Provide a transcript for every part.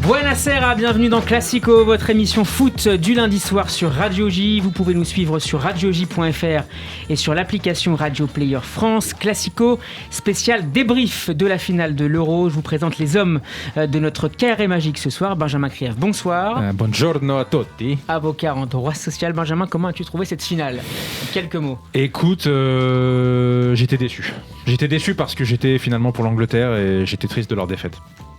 Buonasera, bienvenue dans Classico, votre émission foot du lundi soir sur Radio J. Vous pouvez nous suivre sur radioj.fr et sur l'application Radio Player France. Classico, spécial débrief de la finale de l'Euro. Je vous présente les hommes de notre carré magique ce soir. Benjamin Krief, bonsoir. Buongiorno a tutti. Avocat en droit social. Benjamin, comment as-tu trouvé cette finale ? Quelques mots. Écoute, j'étais déçu. J'étais déçu parce que j'étais finalement pour l'Angleterre et j'étais triste de leur défaite.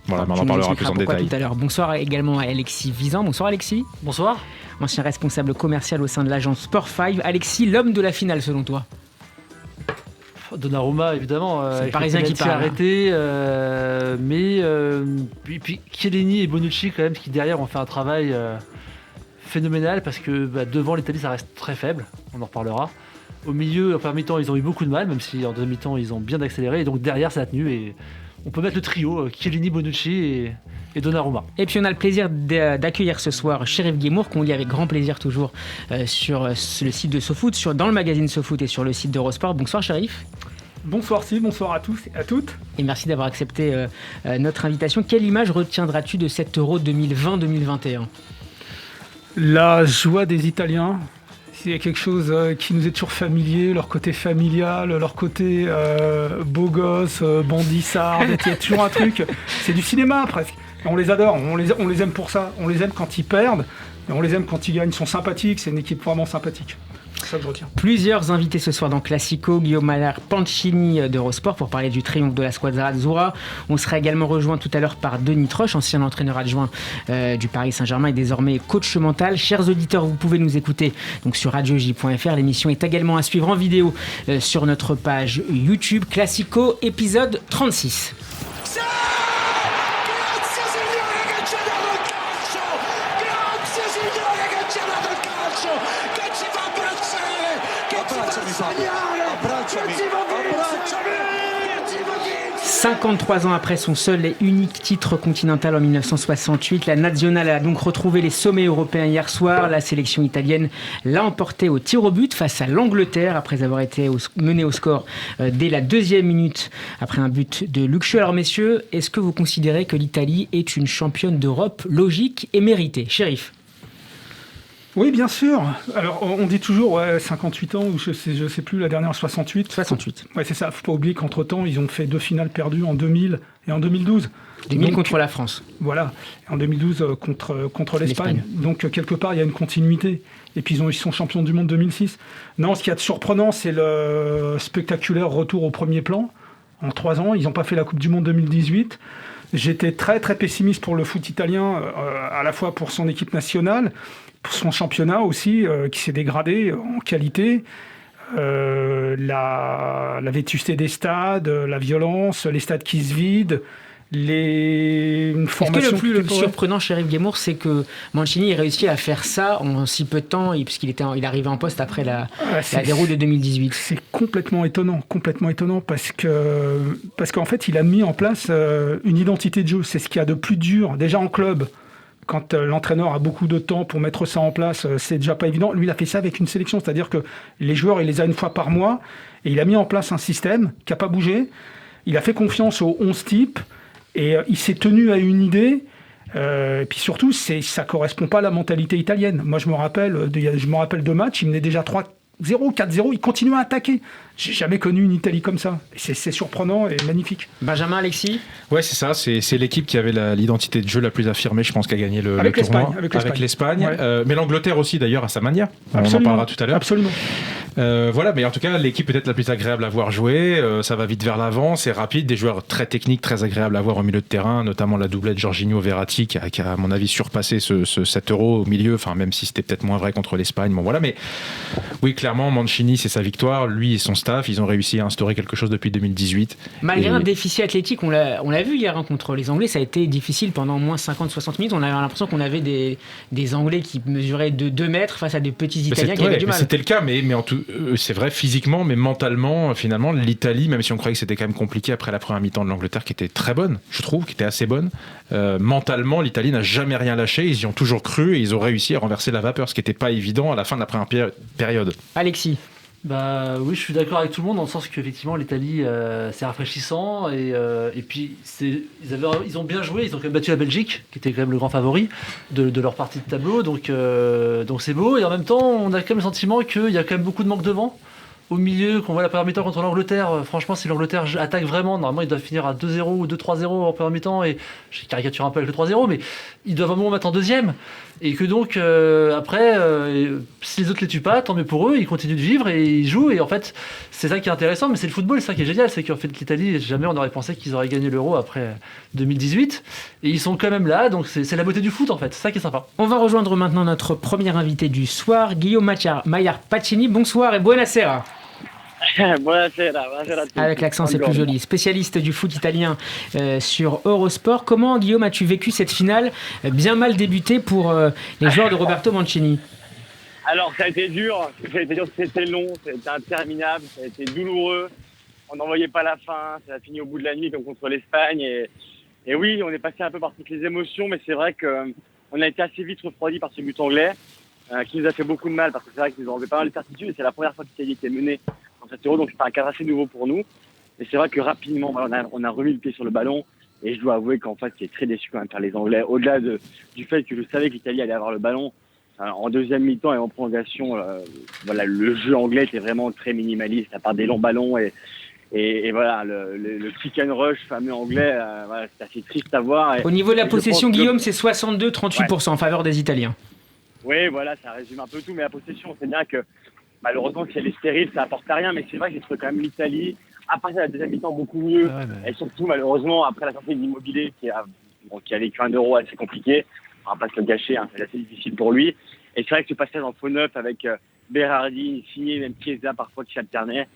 Voilà, mais on en parlera plus en détail. Tout à l'heure. Bonsoir également à Alexis Visan. Bonsoir Alexis. Bonsoir. Ancien responsable commercial au sein de l'agence Sport 5. Alexis, l'homme de la finale selon toi ? Donnarumma, évidemment. C'est le Parisien qui parle. Arrêté, mais puis Chiellini et Bonucci quand même, qui derrière ont fait un travail phénoménal parce que devant l'Italie ça reste très faible. On en reparlera. Au milieu, en première mi-temps, ils ont eu beaucoup de mal, même si en deuxième mi-temps ils ont bien accéléré. Et donc derrière ça a tenu et on peut mettre le trio Chiellini, Bonucci et Donnarumma. Et puis on a le plaisir d'accueillir ce soir Chérif Guémour, qu'on lit avec grand plaisir toujours sur le site de SoFoot, dans le magazine SoFoot et sur le site d'Eurosport. Bonsoir Chérif. Bonsoir Steve, bonsoir à tous et à toutes. Et merci d'avoir accepté notre invitation. Quelle image retiendras-tu de cet Euro 2020-2021 ? La joie des Italiens. Il y a quelque chose qui nous est toujours familier, leur côté familial, leur côté beau gosse, bandissard, il y a toujours un truc, c'est du cinéma presque. Et on les adore, on les aime pour ça, on les aime quand ils perdent, et on les aime quand ils gagnent, ils sont sympathiques, c'est une équipe vraiment sympathique. C'est ça que je retiens. Plusieurs invités ce soir dans Classico, Guillaume Malard, Pancini d'Eurosport pour parler du triomphe de la squadra azzurra. On sera également rejoint tout à l'heure par Denis Troche, ancien entraîneur adjoint du Paris Saint-Germain et désormais coach mental. Chers auditeurs, vous pouvez nous écouter donc sur radioj.fr. L'émission est également à suivre en vidéo sur notre page YouTube. Classico, épisode 36. « 53 ans après son seul et unique titre continental en 1968, la Nazionale a donc retrouvé les sommets européens hier soir. La sélection italienne l'a emporté au tir au but face à l'Angleterre après avoir été menée au score dès la deuxième minute après un but de Luke Shaw. Alors messieurs, est-ce que vous considérez que l'Italie est une championne d'Europe logique et méritée ? Chérif ? Oui, bien sûr. Alors, on dit toujours 58 ans, ou je sais plus, la dernière 68. 68. Ouais, c'est ça. Faut pas oublier qu'entre-temps, ils ont fait 2 finales perdues en 2000 et en 2012. 2000 contre la France. Voilà. Et en 2012 contre l'Espagne. Donc, quelque part, il y a une continuité. Et puis, ils sont champions du monde 2006. Non, ce qu'il y a de surprenant, c'est le spectaculaire retour au premier plan. En 3 ans, ils n'ont pas fait la Coupe du Monde 2018. J'étais très, très pessimiste pour le foot italien, à la fois pour son équipe nationale, pour son championnat aussi, qui s'est dégradé en qualité, la vétusté des stades, la violence, les stades qui se vident, une formation... Est-ce que le plus surprenant, Chérif Guémour, c'est que Mancini ait réussi à faire ça en si peu de temps, puisqu'il il arrivait en poste après la déroute de 2018 ? C'est complètement étonnant parce qu'en fait, il a mis en place une identité de jeu. C'est ce qu'il y a de plus dur, déjà en club. Quand l'entraîneur a beaucoup de temps pour mettre ça en place, c'est déjà pas évident. Lui, il a fait ça avec une sélection, c'est-à-dire que les joueurs, il les a une fois par mois, et il a mis en place un système qui n'a pas bougé. Il a fait confiance aux 11 types, et il s'est tenu à une idée. Et puis surtout, ça ne correspond pas à la mentalité italienne. Moi, je me rappelle 2 matchs, il menait déjà 3-0, 4-0, il continue à attaquer. J'ai jamais connu une Italie comme ça. Et c'est surprenant et magnifique. Benjamin, Alexis ? Ouais, c'est ça. C'est l'équipe qui avait l'identité de jeu la plus affirmée, je pense, qui a gagné le tournoi. Avec l'Espagne. Ouais. Mais l'Angleterre aussi, d'ailleurs, à sa manière. Absolument. On en parlera tout à l'heure. Absolument. Voilà, mais en tout cas, l'équipe peut-être la plus agréable à voir jouer. Ça va vite vers l'avant, c'est rapide. Des joueurs très techniques, très agréables à voir au milieu de terrain, notamment la doublette Jorginho-Verratti qui a, à mon avis, surpassé cet Euro au milieu. Enfin, même si c'était peut-être moins vrai contre l'Espagne. Bon, voilà. Mais oui, clairement, Mancini, c'est sa victoire. Lui et son staff, ils ont réussi à instaurer quelque chose depuis 2018. Malgré un déficit athlétique, on l'a vu hier contre les Anglais, ça a été difficile pendant au moins 50-60 minutes. On avait l'impression qu'on avait des Anglais qui mesuraient de 2 mètres face à des petits Italiens qui avaient du mal. C'était le cas, mais c'est vrai, physiquement, mais mentalement, finalement, l'Italie, même si on croyait que c'était quand même compliqué après la première mi-temps de l'Angleterre, qui était très bonne, je trouve, qui était assez bonne, mentalement, l'Italie n'a jamais rien lâché, ils y ont toujours cru et ils ont réussi à renverser la vapeur, ce qui n'était pas évident à la fin de la première période. Alexis. Bah oui, je suis d'accord avec tout le monde dans le sens qu'effectivement l'Italie c'est rafraîchissant et puis ils ont bien joué, ils ont quand même battu la Belgique qui était quand même le grand favori de leur partie de tableau, donc c'est beau et en même temps on a quand même le sentiment qu'il y a quand même beaucoup de manque de vent. Au milieu, qu'on voit la première mi-temps contre l'Angleterre, franchement, si l'Angleterre attaque vraiment, normalement, ils doivent finir à 2-0 ou 2-3-0 en première mi-temps, et je caricature un peu avec le 3-0, mais ils doivent vraiment mettre en deuxième. Et que donc, après, si les autres les tuent pas, tant mieux pour eux, ils continuent de vivre et ils jouent. Et en fait, c'est ça qui est intéressant, mais c'est le football, c'est ça qui est génial, c'est qu'en fait, l'Italie, jamais on aurait pensé qu'ils auraient gagné l'Euro après 2018. Et ils sont quand même là, donc c'est la beauté du foot, en fait, c'est ça qui est sympa. On va rejoindre maintenant notre premier invité du soir, Guillaume Maillard Pacini. Bonsoir et buonasera. Buonasera a tutti. Avec l'accent, c'est plus joli. Spécialiste du foot italien sur Eurosport. Comment, Guillaume, as-tu vécu cette finale bien mal débutée pour les joueurs de Roberto Mancini? Alors, ça a été dur, c'était long, c'était interminable, ça a été douloureux. On n'en voyait pas la fin, ça a fini au bout de la nuit comme contre l'Espagne. Et oui, on est passé un peu par toutes les émotions, mais c'est vrai qu'on a été assez vite refroidi par ce but anglais qui nous a fait beaucoup de mal parce que c'est vrai qu'ils nous ont enlevé pas mal de certitudes et c'est la première fois que l'Italie était menée dans cet Euro, donc c'est un cadre assez nouveau pour nous. Et c'est vrai que rapidement, on a remis le pied sur le ballon et je dois avouer qu'en fait, c'est très déçu quand même par les Anglais. Au-delà du fait que je savais que l'Italie allait avoir le ballon, en deuxième mi-temps et en prolongation, le jeu anglais était vraiment très minimaliste, à part des longs ballons et voilà, le kick and rush fameux anglais, c'est assez triste à voir. Au niveau de la possession, Guillaume, c'est 62-38% en faveur des Italiens. Oui, voilà, ça résume un peu tout, mais la possession, c'est bien que malheureusement, si elle est stérile, ça apporte à rien, mais c'est vrai que j'ai trouvé quand même l'Italie, après la deuxième mi-temps, beaucoup mieux, et surtout, malheureusement, après la sortie de l'Immobilier, qui a vécu un Euro assez compliqué, on va pas se le gâcher, c'est assez difficile pour lui, et c'est vrai que ce passage en faux neuf avec Berardi, Insigne, même Chiesa parfois qui s'alternait,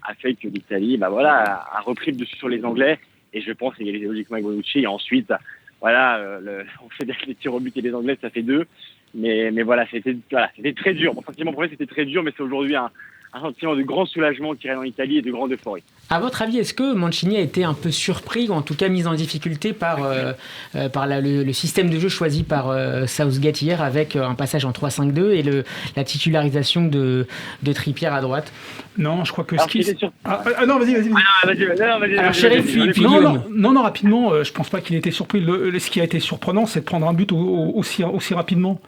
a fait que l'Italie, a repris le dessus sur les Anglais, et je pense égaliser logiquement avec Bonucci, et ensuite, on fait les tirs au but et les Anglais, ça fait 2. Mais c'était très dur. Mon sentiment premier, c'était très dur, mais c'est aujourd'hui un sentiment de grand soulagement qui règne en Italie et de grande euphorie. À votre avis, est-ce que Mancini a été un peu surpris, ou en tout cas mis en difficulté par le système de jeu choisi par Southgate hier, avec un passage en 3-5-2 et la titularisation de Trippier à droite? Non, je crois que Non, vas-y. Alors, Chérif, puis Guillaume. Non, rapidement, je pense pas qu'il ait été surpris. Ce qui a été surprenant, c'est de prendre un but aussi rapidement.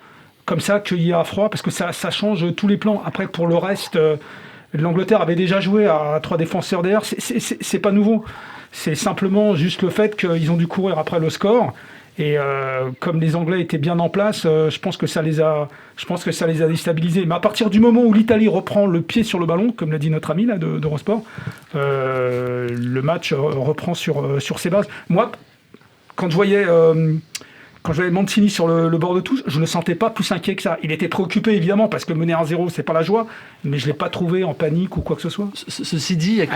Comme ça, cueilli à froid, parce que ça change tous les plans. Après, pour le reste, l'Angleterre avait déjà joué à 3 défenseurs derrière. C'est pas nouveau. C'est simplement juste le fait qu'ils ont dû courir après le score. Et comme les Anglais étaient bien en place, je pense que ça les a déstabilisés. Mais à partir du moment où l'Italie reprend le pied sur le ballon, comme l'a dit notre ami là d'Eurosport, le match reprend sur ses bases. Moi, quand je voyais Mancini sur le bord de touche, je ne le sentais pas plus inquiet que ça. Il était préoccupé évidemment parce que mener 1-0, c'est pas la joie, mais je l'ai pas trouvé en panique ou quoi que ce soit. Ceci dit, il y a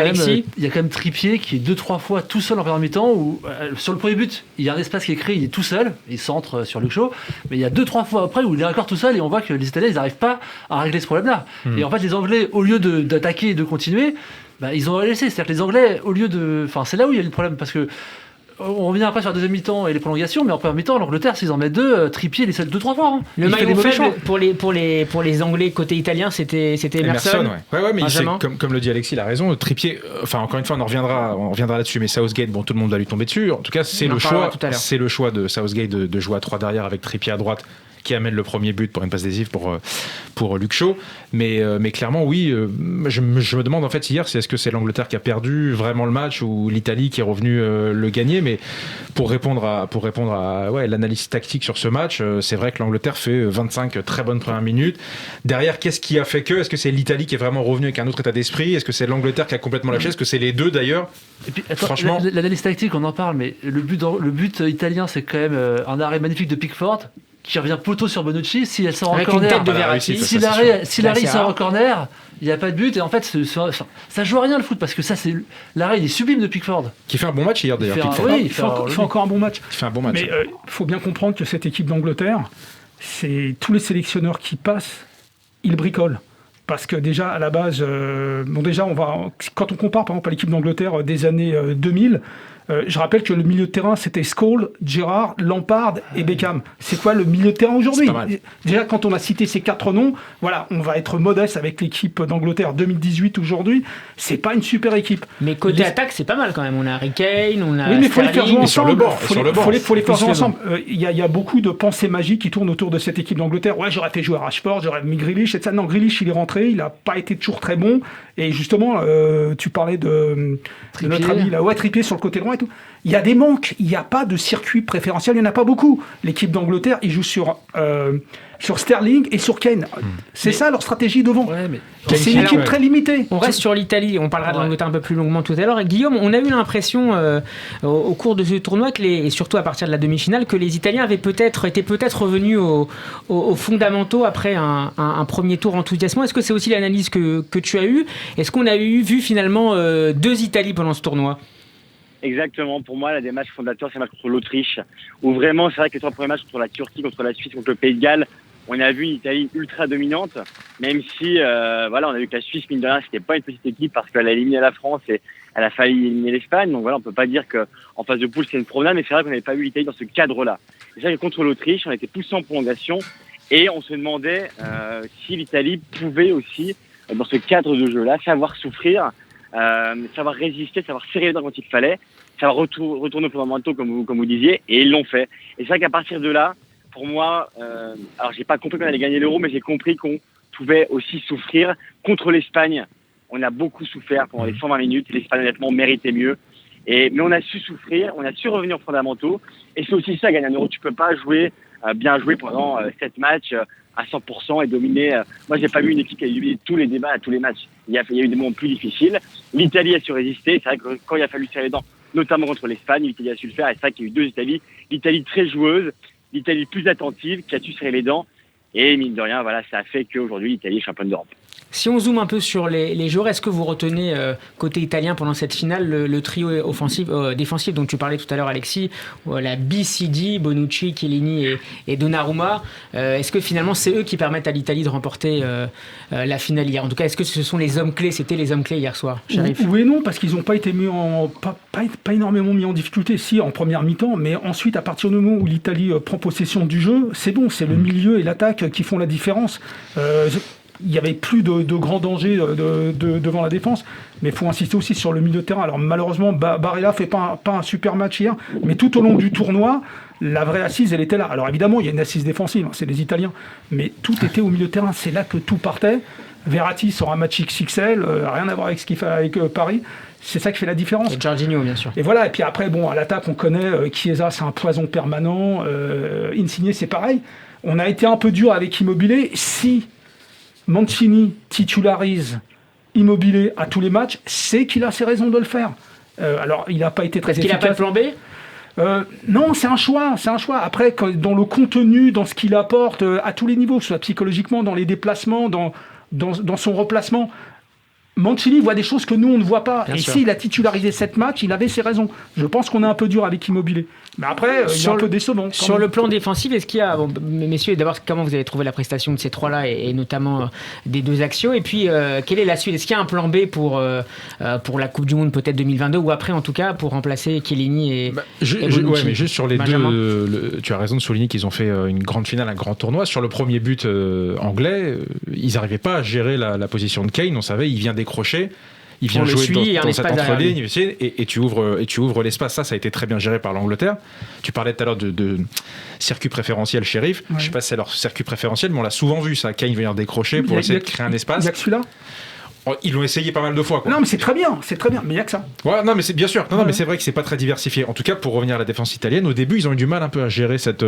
quand même Trippier qui est 2-3 fois tout seul en première mi-temps où sur le premier but, il y a un espace qui est créé, il est tout seul, il centre sur Luke Shaw, mais il y a 2-3 fois après où il est encore tout seul et on voit que les Italiens ils n'arrivent pas à régler ce problème-là. Et en fait, les Anglais, au lieu d'attaquer et de continuer, ils ont laissé. C'est-à-dire que les Anglais, au lieu de, c'est là où il y a le problème parce que on revient après sur la deuxième mi-temps et les prolongations, mais en première mi-temps, l'Angleterre, s'ils en mettent 2, Trippier, les 2-3 fois. Le maillon faible pour les Anglais côté italien, c'était Emerson. Ouais, mais comme le dit Alexis, il a raison. Trippier, encore une fois, on reviendra là-dessus, mais Southgate, tout le monde va lui tomber dessus. En tout cas, c'est le choix de Southgate de jouer à 3 derrière avec Trippier à droite, qui amène le premier but pour une passe décisive pour Luke Shaw. Mais clairement, oui, je me demande en fait hier, est-ce que c'est l'Angleterre qui a perdu vraiment le match ou l'Italie qui est revenue le gagner. Mais pour répondre à l'analyse tactique sur ce match, c'est vrai que l'Angleterre fait 25 très bonnes premières minutes. Derrière, qu'est-ce qui a fait que? Est-ce que c'est l'Italie qui est vraiment revenue avec un autre état d'esprit? Est-ce que c'est l'Angleterre qui a complètement lâché? Est-ce que c'est les deux d'ailleurs? Et puis, franchement, l'analyse tactique, on en parle, mais le but italien, c'est quand même un arrêt magnifique de Pickford qui revient poteau sur Bonucci. Si elle sort en corner, si l'arrêt sort en corner, il n'y a pas de but. Et en fait, ça joue à rien le foot parce que l'arrêt il est sublime de Pickford. Qui fait un bon match hier d'ailleurs. Il fait encore un bon match. Il fait un bon match. Mais il faut bien comprendre que cette équipe d'Angleterre, c'est tous les sélectionneurs qui passent, ils bricolent. Parce que déjà, à la base, quand on compare par exemple à l'équipe d'Angleterre des années 2000, Je rappelle que le milieu de terrain, c'était Scholes, Gerrard, Lampard et Beckham. C'est quoi le milieu de terrain aujourd'hui ? Déjà, quand on a cité ces 4 noms, voilà, on va être modeste avec l'équipe d'Angleterre 2018 aujourd'hui. C'est pas une super équipe. Mais côté attaque, c'est pas mal quand même. On a Harry Kane, on a. Oui, mais il faut les faire jouer ensemble. Faut les faire jouer ensemble. Il y a beaucoup de pensées magiques qui tournent autour de cette équipe d'Angleterre. Ouais, j'aurais fait jouer Rashford, j'aurais mis Grealish, etc. Non, Grealish, il est rentré, il n'a pas été toujours très bon. Et justement, tu parlais de notre ami là, Trippier sur le côté droit et tout. Il y a des manques, il n'y a pas de circuit préférentiel, il n'y en a pas beaucoup. L'équipe d'Angleterre, ils jouent sur Sterling et sur Kane. C'est ça leur stratégie devant. Ouais, mais... C'est une équipe très limitée. On reste sur l'Italie, on parlera de l'Angleterre un peu plus longuement tout à l'heure. Et Guillaume, on a eu l'impression au cours de ce tournoi, et surtout à partir de la demi-finale, que les Italiens étaient peut-être revenus aux fondamentaux après un premier tour enthousiasmant. Est-ce que c'est aussi l'analyse que tu as eue ? Est-ce qu'on a vu finalement 2 Italies pendant ce tournoi ? Exactement. Pour moi, des matchs fondateurs, c'est le match contre l'Autriche, où vraiment, c'est vrai que les 3 premiers matchs contre la Turquie, contre la Suisse, contre le Pays de Galles, on a vu une Italie ultra dominante, même si, on a vu que la Suisse, mine de rien, c'était pas une petite équipe parce qu'elle a éliminé la France et elle a failli éliminer l'Espagne. Donc voilà, on peut pas dire qu'en phase de poule, c'est une promenade, mais c'est vrai qu'on n'avait pas vu l'Italie dans ce cadre-là. C'est vrai que contre l'Autriche, on a été poussé en prolongation et on se demandait si l'Italie pouvait aussi, dans ce cadre de jeu-là, savoir souffrir, savoir résister, savoir serrer les dents quand il fallait, savoir retourner aux fondamentaux comme vous disiez, et ils l'ont fait. Et c'est vrai qu'à partir de là, pour moi, alors j'ai pas compris qu'on allait gagner l'Euro, mais j'ai compris qu'on pouvait aussi souffrir contre l'Espagne. On a beaucoup souffert pendant les 120 minutes, l'Espagne honnêtement méritait mieux. Mais on a su souffrir, on a su revenir aux fondamentaux, et c'est aussi ça gagner un Euro. Tu peux pas bien jouer pendant 7 matchs à 100% et dominer. Moi, j'ai pas vu une équipe qui a dominé tous les débats à tous les matchs. Il y a eu des moments plus difficiles. L'Italie a su résister. C'est vrai que quand il a fallu serrer les dents, notamment contre l'Espagne, l'Italie a su le faire. Et c'est vrai qu'il y a eu 2 Italies. L'Italie très joueuse, l'Italie plus attentive, qui a su serrer les dents. Et mine de rien, voilà, ça a fait qu'aujourd'hui, l'Italie est championne d'Europe. Si on zoome un peu sur les joueurs, est-ce que vous retenez côté italien pendant cette finale le trio défensif dont tu parlais tout à l'heure, Alexis, la BCD, Bonucci, Chiellini et Donnarumma. Est-ce que finalement c'est eux qui permettent à l'Italie de remporter la finale hier ? En tout cas, est-ce que ce sont les hommes clés ? C'était les hommes clés hier soir, Chérif ? Oui et non, parce qu'ils n'ont pas été mis pas énormément mis en difficulté, si en première mi-temps, mais ensuite à partir du moment où l'Italie prend possession du jeu, c'est bon, c'est le milieu et l'attaque qui font la différence. Il n'y avait plus de grands dangers devant la défense, mais il faut insister aussi sur le milieu de terrain. Alors malheureusement, Barella ne fait pas un super match hier, mais tout au long du tournoi, la vraie assise, elle était là. Alors évidemment, il y a une assise défensive, c'est les Italiens, mais tout était au milieu de terrain, c'est là que tout partait. Verratti sort un match XXL, rien à voir avec ce qu'il fait avec Paris. C'est ça qui fait la différence. Et Jorginho, bien sûr. Et voilà, et puis après, à l'attaque, on connaît Chiesa, c'est un poison permanent. Insigne, c'est pareil. On a été un peu dur avec Immobile. Si Mancini titularise Immobile à tous les matchs, c'est qu'il a ses raisons de le faire. Alors, il n'a pas été très efficace. Est-ce qu'il n'a pas de plan B ? Non, c'est un choix. Après, dans le contenu, dans ce qu'il apporte à tous les niveaux, que ce soit psychologiquement, dans les déplacements, dans son replacement, Mancini voit des choses que nous, on ne voit pas. Bien sûr. S'il a titularisé 7 matchs, il avait ses raisons. Je pense qu'on est un peu dur avec Immobile. Mais après, il est un peu décevant. Sur le plan défensif, est-ce qu'il y a... Bon, messieurs, d'abord, comment vous avez trouvé la prestation de ces 3-là et notamment des 2 axiaux ? Et puis, quelle est la suite ? Est-ce qu'il y a un plan B pour la Coupe du Monde, peut-être 2022, ou après, en tout cas, pour remplacer Chiellini et Bonucci ? Ouais, mais juste sur les deux, tu as raison de souligner qu'ils ont fait une grande finale, un grand tournoi. Sur le premier but anglais, ils n'arrivaient pas à gérer la position de Kane. On savait, il vient décrocher. Il vient jouer dans cette entre-ligne et tu ouvres l'espace. Ça a été très bien géré par l'Angleterre. Tu parlais tout à l'heure de circuit préférentiel, Chérif. Ouais. Je ne sais pas si c'est leur circuit préférentiel, mais on l'a souvent vu, ça. Kane vient décrocher pour essayer de créer un espace. Il n'y a que celui-là. Ils l'ont essayé pas mal de fois, quoi. Non, mais c'est très bien, mais il n'y a que ça. Ouais, non, mais c'est bien sûr. Non, mais c'est vrai que c'est pas très diversifié. En tout cas, pour revenir à la défense italienne, au début, ils ont eu du mal un peu à gérer cette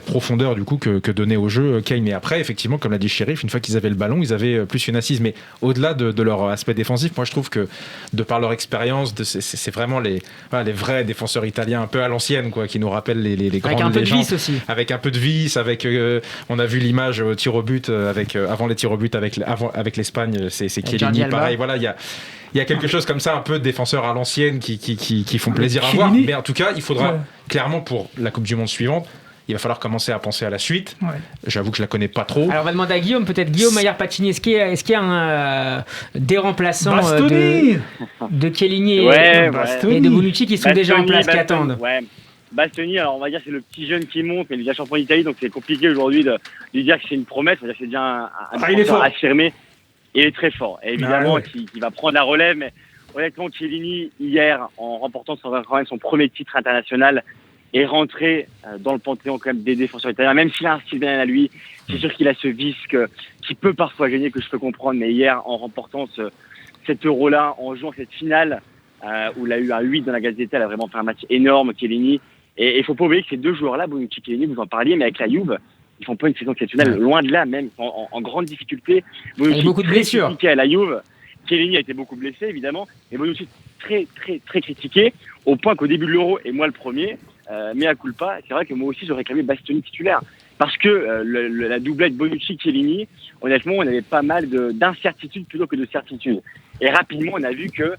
profondeur du coup que donnait au jeu Kane. Mais après, effectivement, comme l'a dit Chérif, une fois qu'ils avaient le ballon, ils avaient plus une assise. Mais au-delà de leur aspect défensif, moi, je trouve que de par leur expérience, c'est vraiment les vrais défenseurs italiens un peu à l'ancienne, quoi, qui nous rappellent les grandes légendes. Avec un peu de vis aussi. Avec un peu de vis, on a vu l'image au tir au but avant les tirs au but avec l'Espagne. C'est Chiellini, pareil. Voilà, il y a quelque chose comme ça, un peu de défenseurs à l'ancienne qui font plaisir à voir. Mais en tout cas, il faudra clairement pour la Coupe du Monde suivante, il va falloir commencer à penser à la suite. Ouais. J'avoue que je la connais pas trop. Alors on va demander à Guillaume, peut-être Guillaume Maillard-Pacini, est-ce qu'il y a des remplaçants de Chiellini et de Bonucci qui sont déjà en place, qui attendent? Ouais. Bastoni, alors on va dire que c'est le petit jeune qui monte, mais il est déjà champion d'Italie, donc c'est compliqué aujourd'hui de lui dire que c'est une promesse, c'est-à-dire que c'est déjà un défenseur affirmé. Il est très fort, et évidemment qui va prendre la relève, mais honnêtement Chiellini, hier, en remportant quand même son premier titre international, est rentré dans le panthéon quand même des défenseurs italiens, même s'il a un style bien à lui, c'est sûr qu'il a ce vice qui peut parfois gagner, que je peux comprendre, mais hier, en remportant cet Euro-là, en jouant cette finale, où il a eu un 8 dans la Gazzetta, il a vraiment fait un match énorme, Chiellini. Et il ne faut pas oublier que ces deux joueurs-là, Bonucci et Chiellini, vous en parliez, mais avec la Juve, ils font pas une saison exceptionnelle, loin de là même, ils sont en grande difficulté. Bonucci, beaucoup de blessures. Critiqué à la Juve, Chiellini a été beaucoup blessé évidemment, mais Bonucci très très très critiqué, au point qu'au début de l'Euro, et moi le premier, mea culpa, c'est vrai que moi aussi j'aurais réclamé Bastoni titulaire, parce que la doublette Bonucci-Chiellini, honnêtement on avait pas mal d'incertitudes plutôt que de certitudes. Et rapidement on a vu que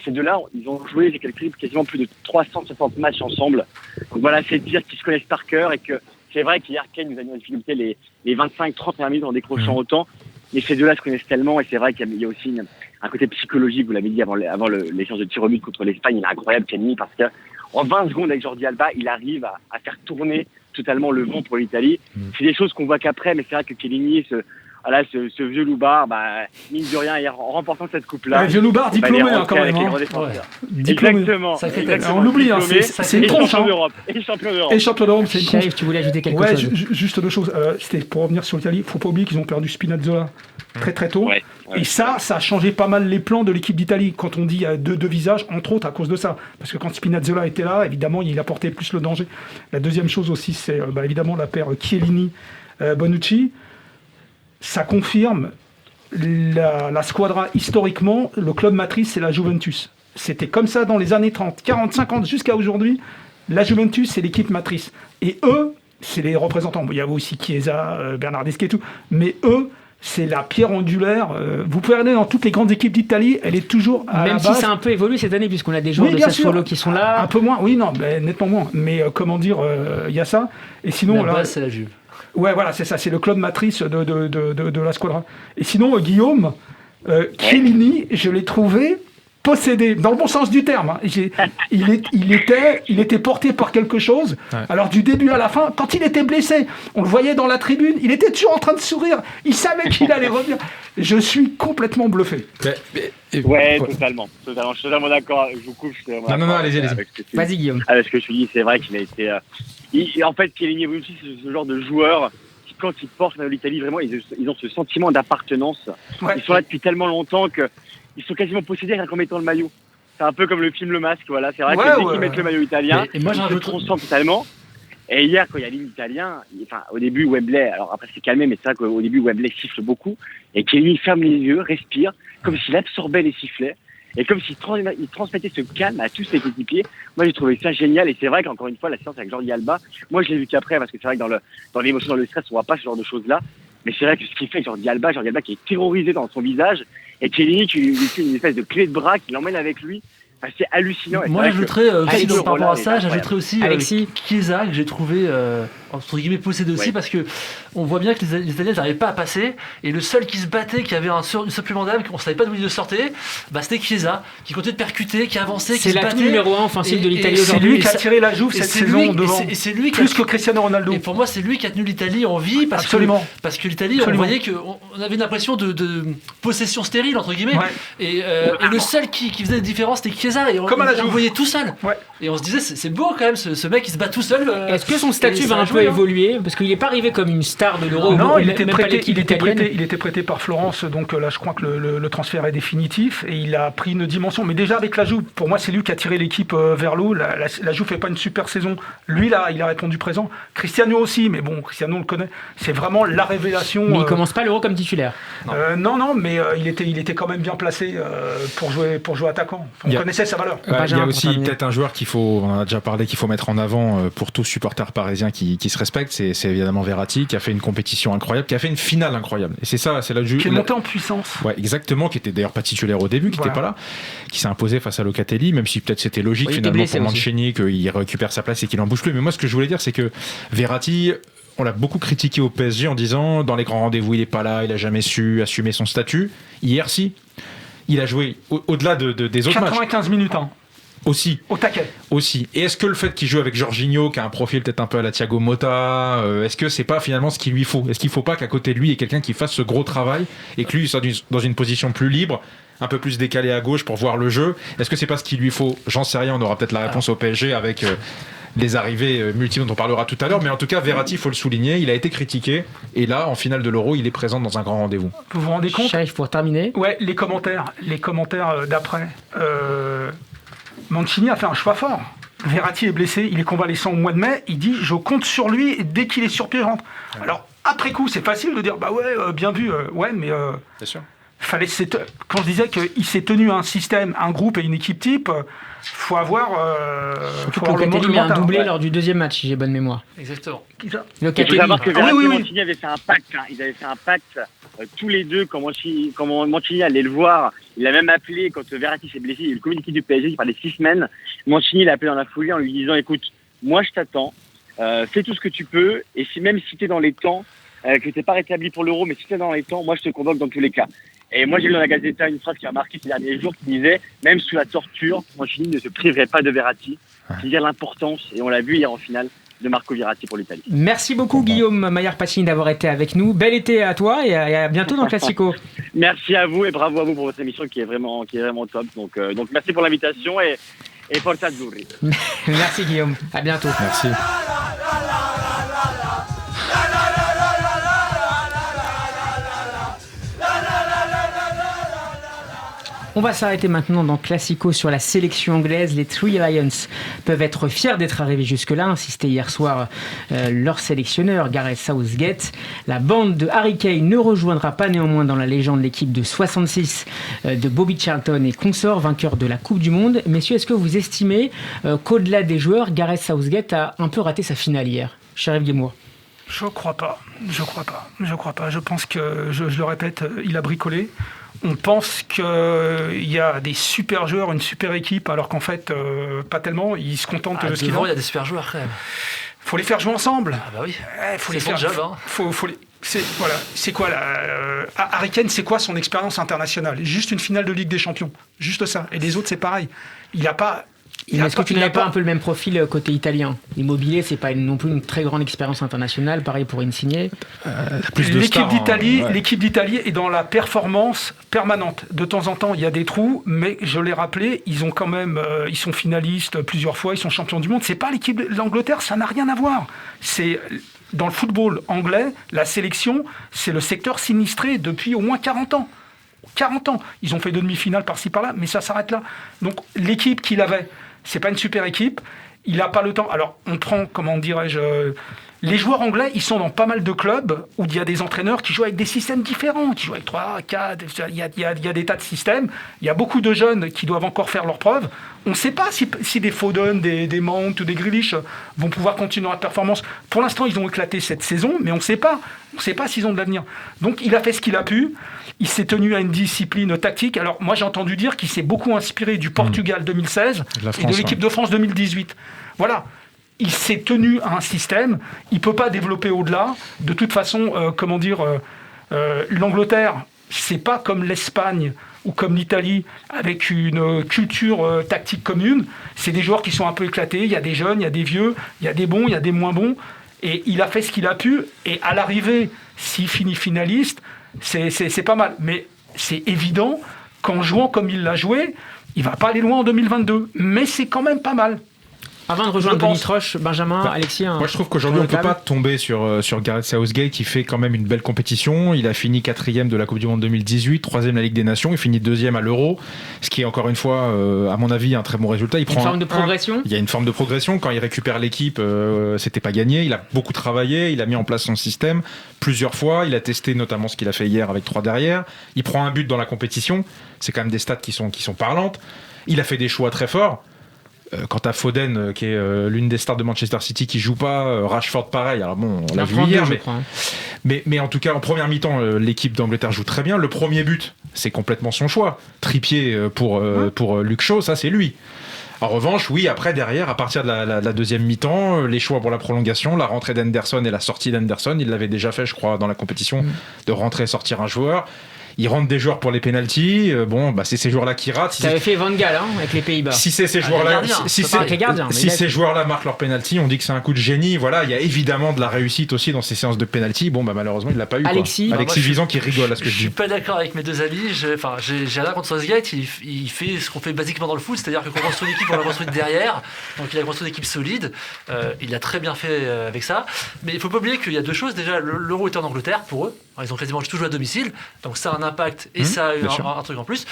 ces deux-là, ils ont joué, j'ai calculé, quasiment plus de 360 matchs ensemble. Donc voilà, c'est dire qu'ils se connaissent par cœur et que c'est vrai qu'hier, Kane nous a mis en difficulté les 25-30 minutes en décrochant autant. Mais ces deux-là se connaissent tellement et c'est vrai qu'il y a aussi un côté psychologique, vous l'avez dit avant l'échange de tir au but contre l'Espagne, il est incroyable, Chiellini, parce qu'en 20 secondes avec Jordi Alba, il arrive à faire tourner totalement le vent pour l'Italie. C'est des choses qu'on voit qu'après, mais c'est vrai que Chiellini, ce vieux loupard, mine de rien, hier, en remportant cette coupe-là. Le vieux loupard diplômé, quand même. Diplômé. Exactement. On l'oublie, c'est une tronche. Et champion d'Europe. Et champion d'Europe, c'est une tronche. Tu voulais ajouter quelque chose? Juste deux choses. C'était pour revenir sur l'Italie. Il ne faut pas oublier qu'ils ont perdu Spinazzola très très tôt. Et ça a changé pas mal les plans de l'équipe d'Italie. Quand on dit deux visages, entre autres à cause de ça. Parce que quand Spinazzola était là, évidemment, il apportait plus le danger. La deuxième chose aussi, c'est évidemment la paire Chiellini-Bonucci. Ça confirme la squadra historiquement, le club matrice, c'est la Juventus. C'était comme ça dans les années 30, 40, 50, jusqu'à aujourd'hui. La Juventus, c'est l'équipe matrice. Et eux, c'est les représentants. Bon, il y avait aussi Chiesa, Bernardeschi et tout. Mais eux, c'est la pierre angulaire. Vous pouvez regarder dans toutes les grandes équipes d'Italie, elle est toujours à la base. Même si ça a un peu évolué cette année, puisqu'on a des joueurs de Sassuolo qui sont là. Un peu moins, oui, non, nettement moins. Mais il y a ça. Et sinon, la base, c'est la Juve. Ouais, voilà, c'est ça, c'est le club matrice de la squadra. Et sinon, Guillaume, Chiellini, je l'ai trouvé possédé, dans le bon sens du terme. Il était porté par quelque chose. Ouais. Alors, du début à la fin, quand il était blessé, on le voyait dans la tribune, il était toujours en train de sourire. Il savait qu'il allait revenir. Je suis complètement bluffé. Ouais, totalement. Je suis totalement d'accord. Je vous coupe. Non, allez-y. Vas-y, Guillaume. Avec ce que je te dis, c'est vrai qu'il a été... en fait, Chiellini et Bonucci, c'est ce genre de joueur qui, quand ils portent l'Italie, vraiment, ils ont ce sentiment d'appartenance. Ouais. Ils sont là depuis tellement longtemps qu'ils sont quasiment possédés rien qu'en mettant le maillot. C'est un peu comme le film Le Masque, voilà. C'est vrai que dès qu'ils mettent le maillot italien, ils se transforment totalement. Et hier, quand il y a l'hymne italien, au début, Wembley, alors après c'est calmé, mais c'est vrai qu'au début, Wembley siffle beaucoup. Et Chiellini ferme les yeux, respire, comme s'il absorbait les sifflets. Et comme s'il transmettait ce calme à tous ses équipiers. Moi, j'ai trouvé ça génial. Et c'est vrai qu'encore une fois, la séance avec Jordi Alba, moi, je l'ai vu qu'après, parce que c'est vrai que dans l'émotion, dans le stress, on voit pas ce genre de choses-là. Mais c'est vrai que ce qu'il fait, Jordi Alba qui est terrorisé dans son visage, et Chiellini qui lui fait une espèce de clé de bras qu'il emmène avec lui. C'est hallucinant. Moi, j'ajouterais aussi par rapport à ça, j'ajouterais aussi Chiesa, que j'ai trouvé entre guillemets possédé aussi, parce que on voit bien que les Italiens n'arrivaient pas à passer, et le seul qui se battait, qui avait une supplément d'âme, qu'on savait pas d'où il de sortait, c'était Chiesa, qui continuait de percuter, qui avançait, qui se battait. C'est numéro 1 offensif de l'Italie aujourd'hui. C'est lui qui a tiré la Juve cette saison devant. Et c'est lui plus que Cristiano Ronaldo. Et pour moi, c'est lui qui a tenu l'Italie en vie, parce que l'Italie, on voyait qu'on avait une impression de possession stérile entre guillemets, et le seul qui faisait la différence, c'était Chiesa, et on le voyait tout seul. Et on se disait, c'est beau quand même, ce mec qui se bat tout seul. Est-ce que son statut va un peu évoluer? Parce qu'il n'est pas arrivé comme une star de l'Euro. Non, il était prêté par Florence, donc là je crois que le transfert est définitif et il a pris une dimension. Mais déjà avec la Juve, pour moi c'est lui qui a tiré l'équipe vers l'eau. La Juve fait pas une super saison. Lui là, il a répondu présent. Cristiano aussi, mais bon, Cristiano on le connaît. C'est vraiment la révélation. Mais il commence pas l'Euro comme titulaire. Non, mais il était quand même bien placé pour jouer attaquant. On connaissait sa valeur. Il y a aussi peut-être un joueur on en a déjà parlé, qu'il faut mettre en avant pour tous supporters parisiens qui qui se respecte, c'est évidemment Verratti, qui a fait une compétition incroyable, qui a fait une finale incroyable. Et c'est ça, c'est là qui est monté en puissance. Ouais, exactement, qui était d'ailleurs pas titulaire au début, qui n'était pas là, qui s'est imposé face à Locatelli, même si peut-être c'était logique finalement pour Mancini qu'il récupère sa place et qu'il n'en bouge plus. Mais moi, ce que je voulais dire, c'est que Verratti, on l'a beaucoup critiqué au PSG en disant dans les grands rendez-vous, il n'est pas là, il n'a jamais su assumer son statut. Hier, si. Il a joué au-delà des autres matchs. 95 minutes, hein. Aussi. Au taquet. Aussi. Et est-ce que le fait qu'il joue avec Jorginho, qui a un profil peut-être un peu à la Thiago Motta, est-ce que c'est pas finalement ce qu'il lui faut ? Est-ce qu'il faut pas qu'à côté de lui, il y ait quelqu'un qui fasse ce gros travail et que lui il soit dans une position plus libre, un peu plus décalé à gauche pour voir le jeu ? Est-ce que c'est pas ce qu'il lui faut ? J'en sais rien, on aura peut-être la réponse au PSG avec les arrivées multiples dont on parlera tout à l'heure, mais en tout cas Verratti, il faut le souligner, il a été critiqué et là en finale de l'Euro, il est présent dans un grand rendez-vous. Vous vous rendez compte ? Chérif, pour terminer. Ouais, les commentaires d'après. Mancini a fait un choix fort. Verratti est blessé, il est convalescent au mois de mai, il dit je compte sur lui et dès qu'il est sur pied, je rentre. Alors après coup, c'est facile de dire bah ouais, bien vu, ouais, mais Bien sûr. quand je disais qu'il s'est tenu à un système, un groupe et une équipe type, faut avoir. Surtout que Locatelli met un doublé lors du deuxième match, si j'ai bonne mémoire. Exactement. Il faut Locatelli. savoir que Verratti oui. et Mancini avaient fait un pacte. Ils avaient fait un pacte tous les deux. Quand Mancini allait le voir, il l'a même appelé quand Verratti s'est blessé. Il y a eu le communiqué du PSG qui parlait 6 semaines. Mancini l'a appelé dans la foulée en lui disant écoute, moi je t'attends, fais tout ce que tu peux, et même si t'es dans les temps, que t'es pas rétabli pour l'Euro, mais si t'es dans les temps, moi je te convoque dans tous les cas. Et moi j'ai lu dans la Gazzetta une phrase qui a marqué ces derniers jours qui disait même sous la torture, Mancini ne se priverait pas de Verratti. C'est dire l'importance, et on l'a vu hier en finale, de Marco Verratti pour l'Italie. Merci beaucoup Guillaume Maillard-Passini d'avoir été avec nous. Bel été à toi et à bientôt dans Classico. Merci à vous et bravo à vous pour votre émission qui est vraiment top. Donc merci pour l'invitation et forza azzurri. Merci Guillaume, à bientôt. Merci. On va s'arrêter maintenant dans Classico sur la sélection anglaise. Les Three Lions peuvent être fiers d'être arrivés jusque-là, insistait hier soir leur sélectionneur Gareth Southgate. La bande de Harry Kane ne rejoindra pas néanmoins dans la légende l'équipe de 66 de Bobby Charlton et consorts, vainqueurs de la Coupe du Monde. Messieurs, est-ce que vous estimez qu'au-delà des joueurs, Gareth Southgate a un peu raté sa finale hier ? Chérif Guémour. Je crois pas. Je pense que, je le répète, il a bricolé. On pense qu'il y a des super joueurs, une super équipe, alors qu'en fait, pas tellement. Ils se contentent de ce qu'ils ont. Il y a des super joueurs quand même. Faut les faire jouer ensemble. Ah bah oui. Faut c'est les son faire. job. Hein. C'est quoi là Harry Kane, c'est quoi son expérience internationale ? Juste une finale de Ligue des Champions. Juste ça. Et les autres, c'est pareil. Il a pas. Est-ce que tu n'avais pas un peu le même profil côté italien ? L'immobilier, c'est pas non plus une très grande expérience internationale, pareil pour Insigne. L'équipe d'Italie est dans la performance permanente. De temps en temps, il y a des trous, mais je l'ai rappelé, ils ont quand même, ils sont finalistes plusieurs fois, ils sont champions du monde. C'est pas l'équipe de l'Angleterre, ça n'a rien à voir. C'est dans le football anglais, la sélection, c'est le secteur sinistré depuis au moins 40 ans. 40 ans. Ils ont fait de demi-finales par-ci par-là, mais ça s'arrête là. Donc l'équipe qu'il avait, c'est pas une super équipe. Il n'a pas le temps. Alors on prend, comment dirais-je, les joueurs anglais, ils sont dans pas mal de clubs où il y a des entraîneurs qui jouent avec des systèmes différents, qui jouent avec 3, 4, il y a des tas de systèmes. Il y a beaucoup de jeunes qui doivent encore faire leurs preuves. On ne sait pas si des Foden, des Mount ou des Grealish vont pouvoir continuer la performance. Pour l'instant, ils ont éclaté cette saison, mais on ne sait pas. On ne sait pas s'ils ont de l'avenir. Donc il a fait ce qu'il a pu. Il s'est tenu à une discipline tactique. Alors moi, j'ai entendu dire qu'il s'est beaucoup inspiré du Portugal 2016 et de l'équipe de France 2018. Voilà. Il s'est tenu à un système, il ne peut pas développer au-delà. De toute façon, l'Angleterre, c'est pas comme l'Espagne ou comme l'Italie, avec une culture tactique commune. C'est des joueurs qui sont un peu éclatés, il y a des jeunes, il y a des vieux, il y a des bons, il y a des moins bons. Et il a fait ce qu'il a pu, et à l'arrivée, s'il finit finaliste, c'est pas mal. Mais c'est évident qu'en jouant comme il l'a joué, il ne va pas aller loin en 2022. Mais c'est quand même pas mal. Avant de rejoindre Denis Troche, Benjamin, Alexis... Moi, je trouve qu'aujourd'hui, on ne peut pas tomber sur Gareth Southgate, qui fait quand même une belle compétition. Il a fini 4e de la Coupe du Monde 2018, 3e de la Ligue des Nations, il finit 2e à l'Euro, ce qui est encore une fois, à mon avis, un très bon résultat. Il y a une forme de progression. Il y a une forme de progression. Quand il récupère l'équipe, c'était pas gagné. Il a beaucoup travaillé, il a mis en place son système plusieurs fois. Il a testé notamment ce qu'il a fait hier avec 3 derrière. Il prend un but dans la compétition. C'est quand même des stats qui sont parlantes. Il a fait des choix très forts. Quant à Foden, qui est l'une des stars de Manchester City, qui joue pas, Rashford pareil. Alors bon, on l'a vu hier, mais en tout cas en première mi-temps, l'équipe d'Angleterre joue très bien. Le premier but, c'est complètement son choix. Trippier pour Luke Shaw, ça c'est lui. En revanche, oui, après, derrière, à partir de la deuxième mi-temps, les choix pour la prolongation, la rentrée d'Henderson et la sortie d'Henderson, il l'avait déjà fait, je crois, dans la compétition, de rentrer et sortir un joueur. Il rentre des joueurs pour les pénaltys. C'est ces joueurs-là qui ratent. Ça avait fait Van Gaal avec les Pays-Bas. Si c'est ces joueurs-là, si ces joueurs-là marquent leur pénalty, on dit que c'est un coup de génie. Voilà, il y a évidemment de la réussite aussi dans ces séances de pénalty. Malheureusement, il l'a pas eu. Alexis Vizan qui rigole à ce que je dis. Je suis pas d'accord avec mes deux amis. J'ai rien contre Southgate. Il fait ce qu'on fait basiquement dans le foot, c'est-à-dire que quand on construit une équipe, on la construit derrière. Donc il a construit une équipe solide. Il a très bien fait avec ça. Mais il faut pas oublier qu'il y a deux choses. Déjà, l'Euro était en Angleterre pour eux. Ils ont quasiment tout joué à domicile. Donc ça a un impact et ça a eu un truc en plus.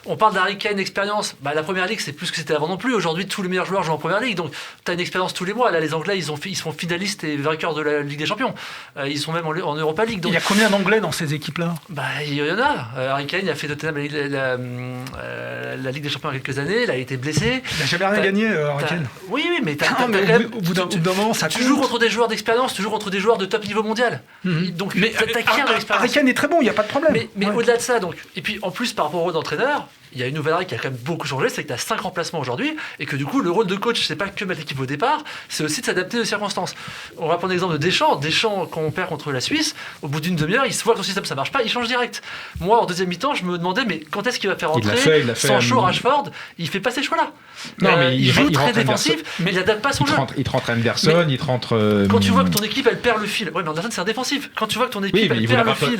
On parle d'Harry Kane, expérience. La première ligue, c'est plus ce que c'était avant non plus. Aujourd'hui, tous les meilleurs joueurs jouent en première ligue. Donc tu as une expérience tous les mois. Là, les Anglais, ils sont finalistes et vainqueurs de la Ligue des Champions. Ils sont même en Europa League. Donc, il y a combien d'Anglais dans ces équipes-là ? Il y en a. Harry Kane, il a fait Tottenham la Ligue des Champions il y a quelques années. Il a été blessé. Il n'a jamais rien gagné, Harry Kane. Oui, mais quand même. Tu joues contre des joueurs d'expérience, tu joues contre des joueurs de top niveau mondial. Donc, mais Harry Kane est très bon, il n'y a pas de problème. Mais au-delà de ça, donc, et puis en plus par rapport au rôle d'entraîneur, il y a une nouvelle règle qui a quand même beaucoup changé, c'est que tu as 5 remplacements aujourd'hui, et que du coup le rôle de coach, c'est pas que mettre l'équipe au départ, c'est aussi de s'adapter aux circonstances. On va prendre l'exemple de Deschamps, quand on perd contre la Suisse, au bout d'une demi-heure, il se voit que son système ça marche pas, il change direct. Moi en deuxième mi-temps, je me demandais mais quand est-ce qu'il va faire rentrer Sancho, Rashford, il fait pas ces choix-là. Non, mais il joue très défensif, mais il adapte pas son jeu. Il te rentre Henderson, il te rentre. Quand tu vois que ton équipe elle perd le fil, ouais, mais Henderson c'est un défensif. Quand tu vois que ton équipe elle perd le fil,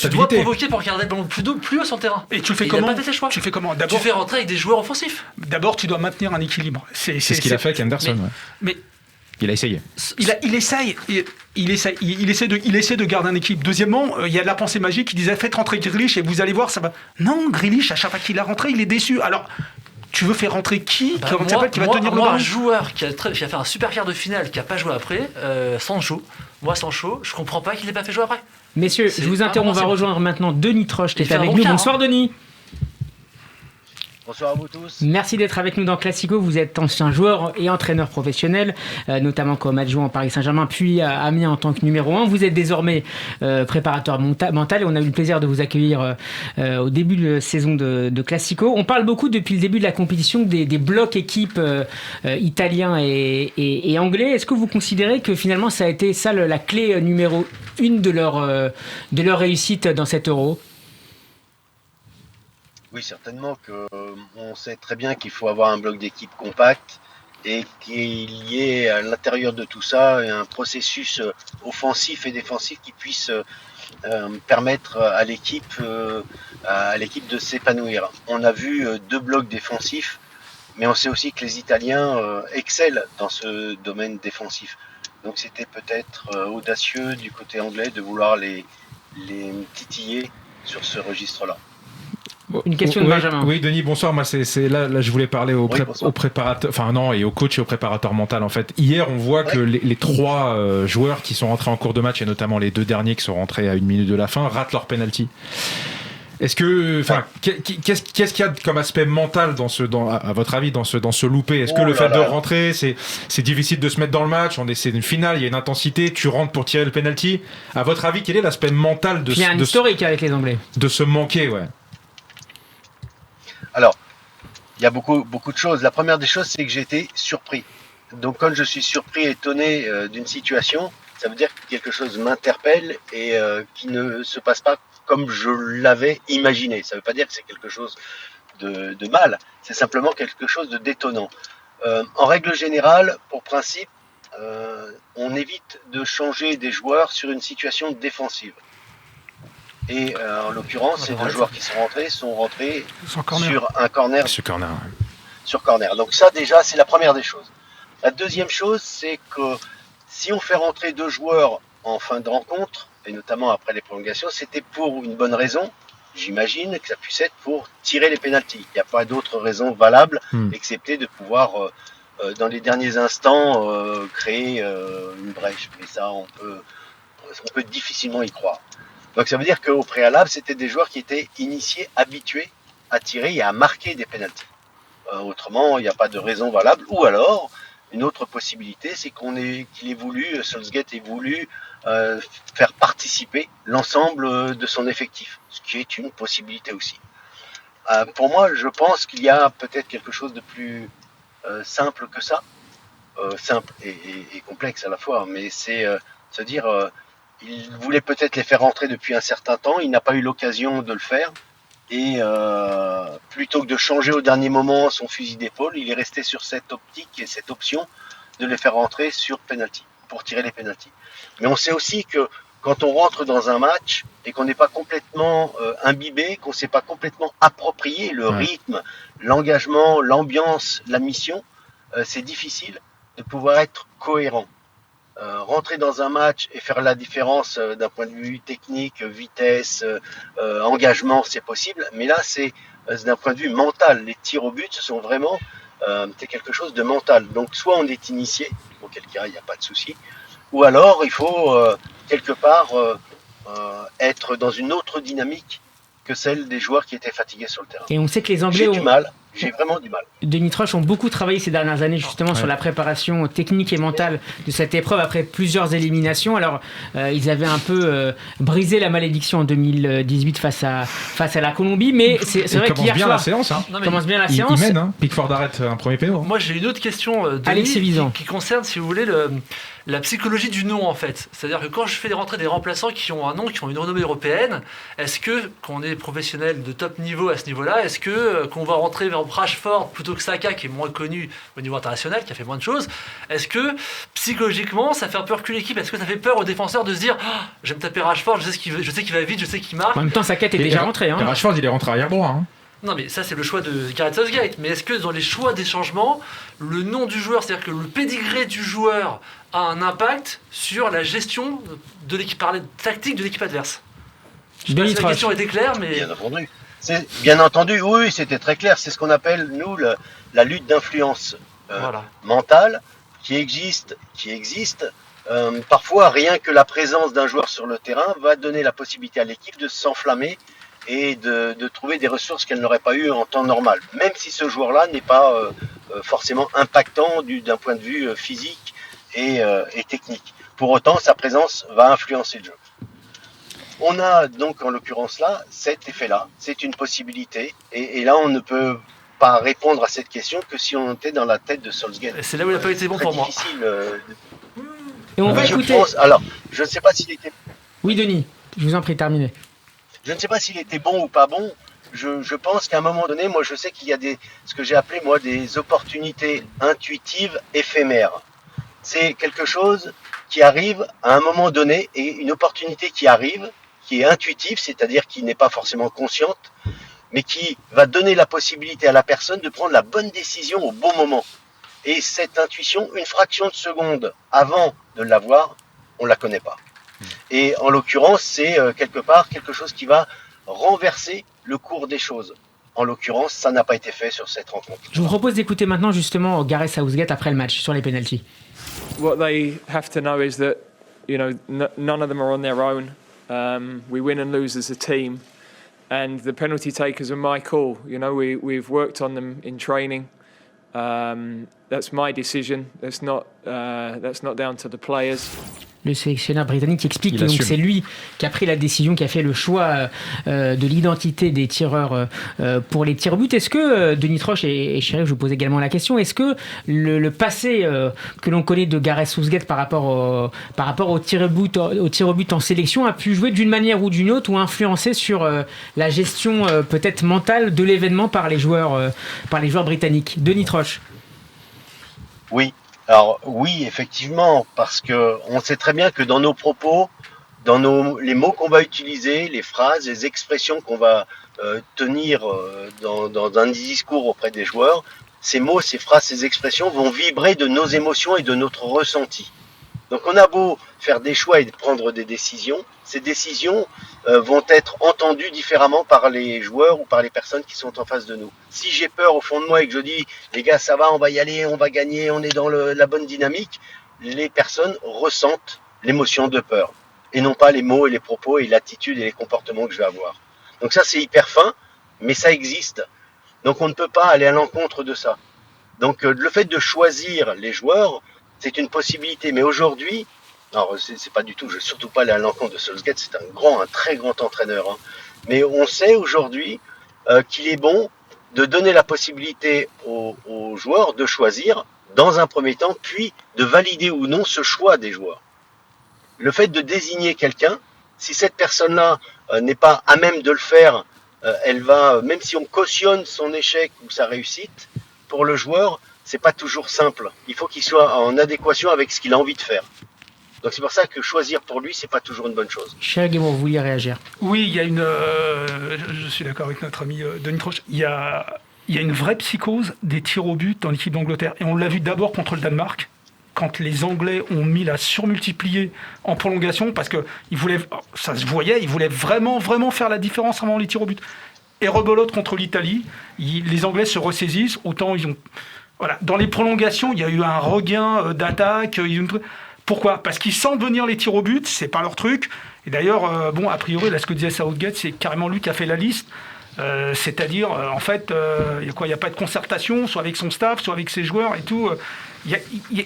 tu dois provoquer pour garder le ballon plus haut sur le terrain. Et tu fais comment ? Tu fais comment ? Tu fais rentrer avec des joueurs offensifs. D'abord, tu dois maintenir un équilibre. C'est ce qu'il a fait avec Henderson. Mais il a essayé. Il essaie de garder une équipe. Deuxièmement, il y a de la pensée magique qui disait faites rentrer Grealish et vous allez voir ça va. Non, Grealish à chaque fois qu'il a rentré, il est déçu. Alors tu veux faire rentrer qui qui va tenir le ballon ? Un joueur qui a fait un super quart de finale qui a pas joué après, Sancho. Moi, Sancho, je comprends pas qu'il n'ait pas fait jouer après. Messieurs, je vous interromps, on va rejoindre maintenant Denis Troche qui est avec nous. Bonsoir Denis. Bonsoir à vous tous. Merci d'être avec nous dans Classico. Vous êtes ancien joueur et entraîneur professionnel, notamment comme adjoint en Paris Saint-Germain, puis à Amiens en tant que numéro 1. Vous êtes désormais préparateur mental et on a eu le plaisir de vous accueillir au début de saison de Classico. On parle beaucoup depuis le début de la compétition des blocs équipes italiens et anglais. Est-ce que vous considérez que finalement ça a été ça la clé numéro 1 de leur réussite dans cet Euro ? Oui, certainement qu'on sait très bien qu'il faut avoir un bloc d'équipe compact et qu'il y ait à l'intérieur de tout ça un processus offensif et défensif qui puisse permettre à l'équipe de s'épanouir. On a vu 2 blocs défensifs, mais on sait aussi que les Italiens excellent dans ce domaine défensif. Donc c'était peut-être audacieux du côté anglais de vouloir les titiller sur ce registre-là. Une question de Benjamin. Oui, Denis, bonsoir. Moi, c'est là, je voulais parler au préparateur, et au coach et au préparateur mental. En fait, hier, on voit que les 3 joueurs qui sont rentrés en cours de match et notamment les 2 derniers qui sont rentrés à 1 minute de la fin ratent leur penalty. Est-ce que, qu'est-ce qu'il y a comme aspect mental à votre avis, dans ce loupé ? Est-ce que le fait de rentrer, c'est difficile de se mettre dans le match ? C'est une finale, il y a une intensité, tu rentres pour tirer le penalty. À votre avis, quel est l'aspect mental il y a un historique avec les Anglais. De se manquer, ouais. Alors, il y a beaucoup de choses. La première des choses, c'est que j'ai été surpris. Donc, quand je suis surpris, étonné d'une situation, ça veut dire que quelque chose m'interpelle et qui ne se passe pas comme je l'avais imaginé. Ça ne veut pas dire que c'est quelque chose de mal, c'est simplement quelque chose de détonnant. En règle générale, pour principe, on évite de changer des joueurs sur une situation défensive. Et en l'occurrence, ces 2 joueurs qui sont rentrés sur un corner. Sur corner. Sur corner. Donc ça, déjà, c'est la première des choses. La deuxième chose, c'est que si on fait rentrer 2 joueurs en fin de rencontre, et notamment après les prolongations, c'était pour une bonne raison. J'imagine que ça puisse être pour tirer les pénaltys. Il n'y a pas d'autre raison valable, excepté de pouvoir, dans les derniers instants, créer une brèche. Mais ça, on peut difficilement y croire. Donc ça veut dire qu'au préalable, c'était des joueurs qui étaient initiés, habitués à tirer et à marquer des pénaltys. Autrement, il n'y a pas de raison valable. Ou alors, une autre possibilité, c'est Southgate ait voulu faire participer l'ensemble de son effectif, ce qui est une possibilité aussi. Pour moi, je pense qu'il y a peut-être quelque chose de plus simple que ça, simple et complexe à la fois, mais c'est se dire, il voulait peut-être les faire rentrer depuis un certain temps, il n'a pas eu l'occasion de le faire, et plutôt que de changer au dernier moment son fusil d'épaule, il est resté sur cette optique et cette option de les faire rentrer sur penalty, pour tirer les penalties. Mais on sait aussi que quand on rentre dans un match et qu'on n'est pas complètement imbibé, qu'on ne s'est pas complètement approprié le rythme, l'engagement, l'ambiance, la mission, c'est difficile de pouvoir être cohérent. Rentrer dans un match et faire la différence d'un point de vue technique, vitesse, engagement, c'est possible. Mais là, c'est d'un point de vue mental. Les tirs au but, ce sont vraiment c'est quelque chose de mental. Donc, soit on est initié, auquel cas il n'y a pas de souci, ou alors il faut quelque part être dans une autre dynamique que celle des joueurs qui étaient fatigués sur le terrain. Et on sait que les Anglais j'ai vraiment du mal. Denis Troche ont beaucoup travaillé ces dernières années justement sur la préparation technique et mentale de cette épreuve après plusieurs éliminations. Alors ils avaient un peu brisé la malédiction en 2018 face à la Colombie, mais c'est vrai qu'hier soir, la séance, hein. commence bien la séance. Il mène, hein. Pickford arrête un premier péno. Moi j'ai une autre question, Denis, qui concerne, si vous voulez, la psychologie du nom en fait. C'est-à-dire que quand je fais rentrer des remplaçants qui ont un nom, qui ont une renommée européenne, est-ce que, quand on est professionnel de top niveau à ce niveau-là, est-ce que qu'on va rentrer vers Rashford plutôt que Saka qui est moins connu au niveau international, qui a fait moins de choses, est-ce que psychologiquement ça fait un peu reculer l'équipe? Est-ce que ça fait peur aux défenseurs de se dire je vais me taper Rashford, je sais qu'il va vite, je sais qu'il marque? En même temps, Saka était déjà rentré. Hein. Rashford il est rentré arrière droit. Hein. Non mais ça c'est le choix de Gareth Southgate, mais est-ce que dans les choix des changements, le nom du joueur, c'est-à-dire que le pédigré du joueur a un impact sur la gestion de l'équipe, tactique de l'équipe adverse? Je sais pas si la question était claire, mais... Bien entendu, oui, c'était très clair. C'est ce qu'on appelle, nous, la lutte d'influence mentale qui existe. Parfois, rien que la présence d'un joueur sur le terrain va donner la possibilité à l'équipe de s'enflammer et de trouver des ressources qu'elle n'aurait pas eues en temps normal, même si ce joueur-là n'est pas forcément impactant d'un point de vue physique et technique. Pour autant, sa présence va influencer le jeu. On a donc en l'occurrence là cet effet-là, c'est une possibilité, et là on ne peut pas répondre à cette question que si on était dans la tête de Southgate. C'est là où il n'a pas été bon pour moi. Et on va écouter. Alors, je ne sais pas s'il était. Oui, Denis, je vous en prie, terminez. Je ne sais pas s'il était bon ou pas bon. Je pense qu'à un moment donné, moi je sais qu'il y a ce que j'ai appelé moi des opportunités intuitives éphémères. C'est quelque chose qui arrive à un moment donné, et une opportunité qui arrive, qui est intuitive, c'est-à-dire qui n'est pas forcément consciente, mais qui va donner la possibilité à la personne de prendre la bonne décision au bon moment. Et cette intuition, une fraction de seconde avant de l'avoir, on ne la connaît pas. Et en l'occurrence, c'est quelque part quelque chose qui va renverser le cours des choses. En l'occurrence, ça n'a pas été fait sur cette rencontre. Je vous propose d'écouter maintenant justement Gareth Southgate après le match sur les pénaltys. What they have to know is that, none of them are on their own. We win and lose as a team, and the penalty takers are my call. We've worked on them in training. That's my decision. That's not down to the players. Le sélectionneur britannique explique que donc c'est lui qui a pris la décision, qui a fait le choix de l'identité des tireurs pour les tirs au but. Est-ce que, Denis Troche et Chérif, je vous pose également la question, est-ce que le passé que l'on connaît de Gareth Southgate par rapport au tir au but en sélection a pu jouer d'une manière ou d'une autre ou influencer sur la gestion peut-être mentale de l'événement par les joueurs britanniques? Denis Troche. Oui. Alors oui, effectivement, parce que on sait très bien que dans nos propos, les mots qu'on va utiliser, les phrases, les expressions qu'on va tenir dans un discours auprès des joueurs, ces mots, ces phrases, ces expressions vont vibrer de nos émotions et de notre ressenti. Donc on a beau faire des choix et prendre des décisions, ces décisions vont être entendues différemment par les joueurs ou par les personnes qui sont en face de nous. Si j'ai peur au fond de moi et que je dis « les gars ça va, on va y aller, on va gagner, on est dans la bonne dynamique », les personnes ressentent l'émotion de peur et non pas les mots et les propos et l'attitude et les comportements que je vais avoir. Donc ça c'est hyper fin, mais ça existe. Donc on ne peut pas aller à l'encontre de ça. Donc le fait de choisir les joueurs, c'est une possibilité. Mais aujourd'hui, alors c'est pas du tout, je ne veux surtout pas aller à l'encontre de Southgate, c'est un très grand entraîneur. Hein. Mais on sait aujourd'hui qu'il est bon de donner la possibilité aux joueurs de choisir dans un premier temps, puis de valider ou non ce choix des joueurs. Le fait de désigner quelqu'un, si cette personne-là n'est pas à même de le faire, elle va, même si on cautionne son échec ou sa réussite, pour le joueur, c'est pas toujours simple. Il faut qu'il soit en adéquation avec ce qu'il a envie de faire. Donc c'est pour ça que choisir pour lui, c'est pas toujours une bonne chose. Cher Guémon, vous vouliez réagir? Oui, il y a une. Je suis d'accord avec notre ami Denis Troche. Il y a une vraie psychose des tirs au but dans l'équipe d'Angleterre. Et on l'a vu d'abord contre le Danemark, quand les Anglais ont mis la surmultiplier en prolongation, parce que ça se voyait, ils voulaient vraiment faire la différence avant les tirs au but. Et rebelote contre l'Italie, les Anglais se ressaisissent, autant ils ont... Voilà. Dans les prolongations, il y a eu un regain d'attaque. Pourquoi ? Parce qu'ils sentent venir les tirs au but, c'est pas leur truc. Et d'ailleurs, a priori, là, ce que disait Southgate, c'est carrément lui qui a fait la liste. C'est-à-dire, en fait, il n'y a pas de concertation, soit avec son staff, soit avec ses joueurs et tout.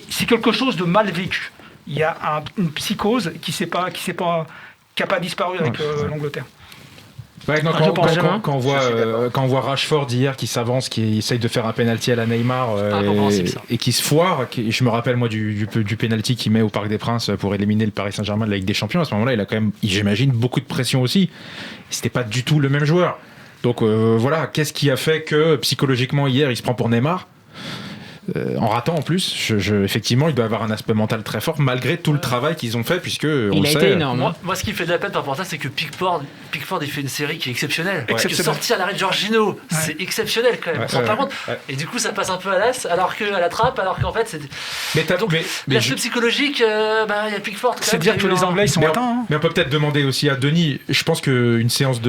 C'est quelque chose de mal vécu. Il y a une psychose qui n'a pas disparu avec l'Angleterre. Ouais, non, quand on voit Rashford hier qui s'avance, qui essaye de faire un penalty à la Neymar et qui se foire, je me rappelle moi du penalty qu'il met au Parc des Princes pour éliminer le Paris Saint-Germain de la Ligue des Champions. À ce moment-là, il a quand même, j'imagine, beaucoup de pression aussi. C'était pas du tout le même joueur. Donc voilà, qu'est-ce qui a fait que psychologiquement hier il se prend pour Neymar en ratant en plus, effectivement, il doit avoir un aspect mental très fort malgré tout le travail qu'ils ont fait, puisque on a sait. été énorme. Moi, ce qui me fait de la peine par rapport à ça, c'est que Pickford, il fait une série qui est exceptionnelle. Ouais. Parce que sortir à l'arrêt de Jorginho, c'est exceptionnel quand même. On s'en rend pas compte. Et du coup, ça passe un peu à l'as, à la trappe, alors qu'en fait, c'est. Donc, l'aspect psychologique, il y a Pickford. C'est dire que les Anglais, ils sont atteints. Hein. Mais on peut peut-être demander aussi à Denis. Je pense qu'une séance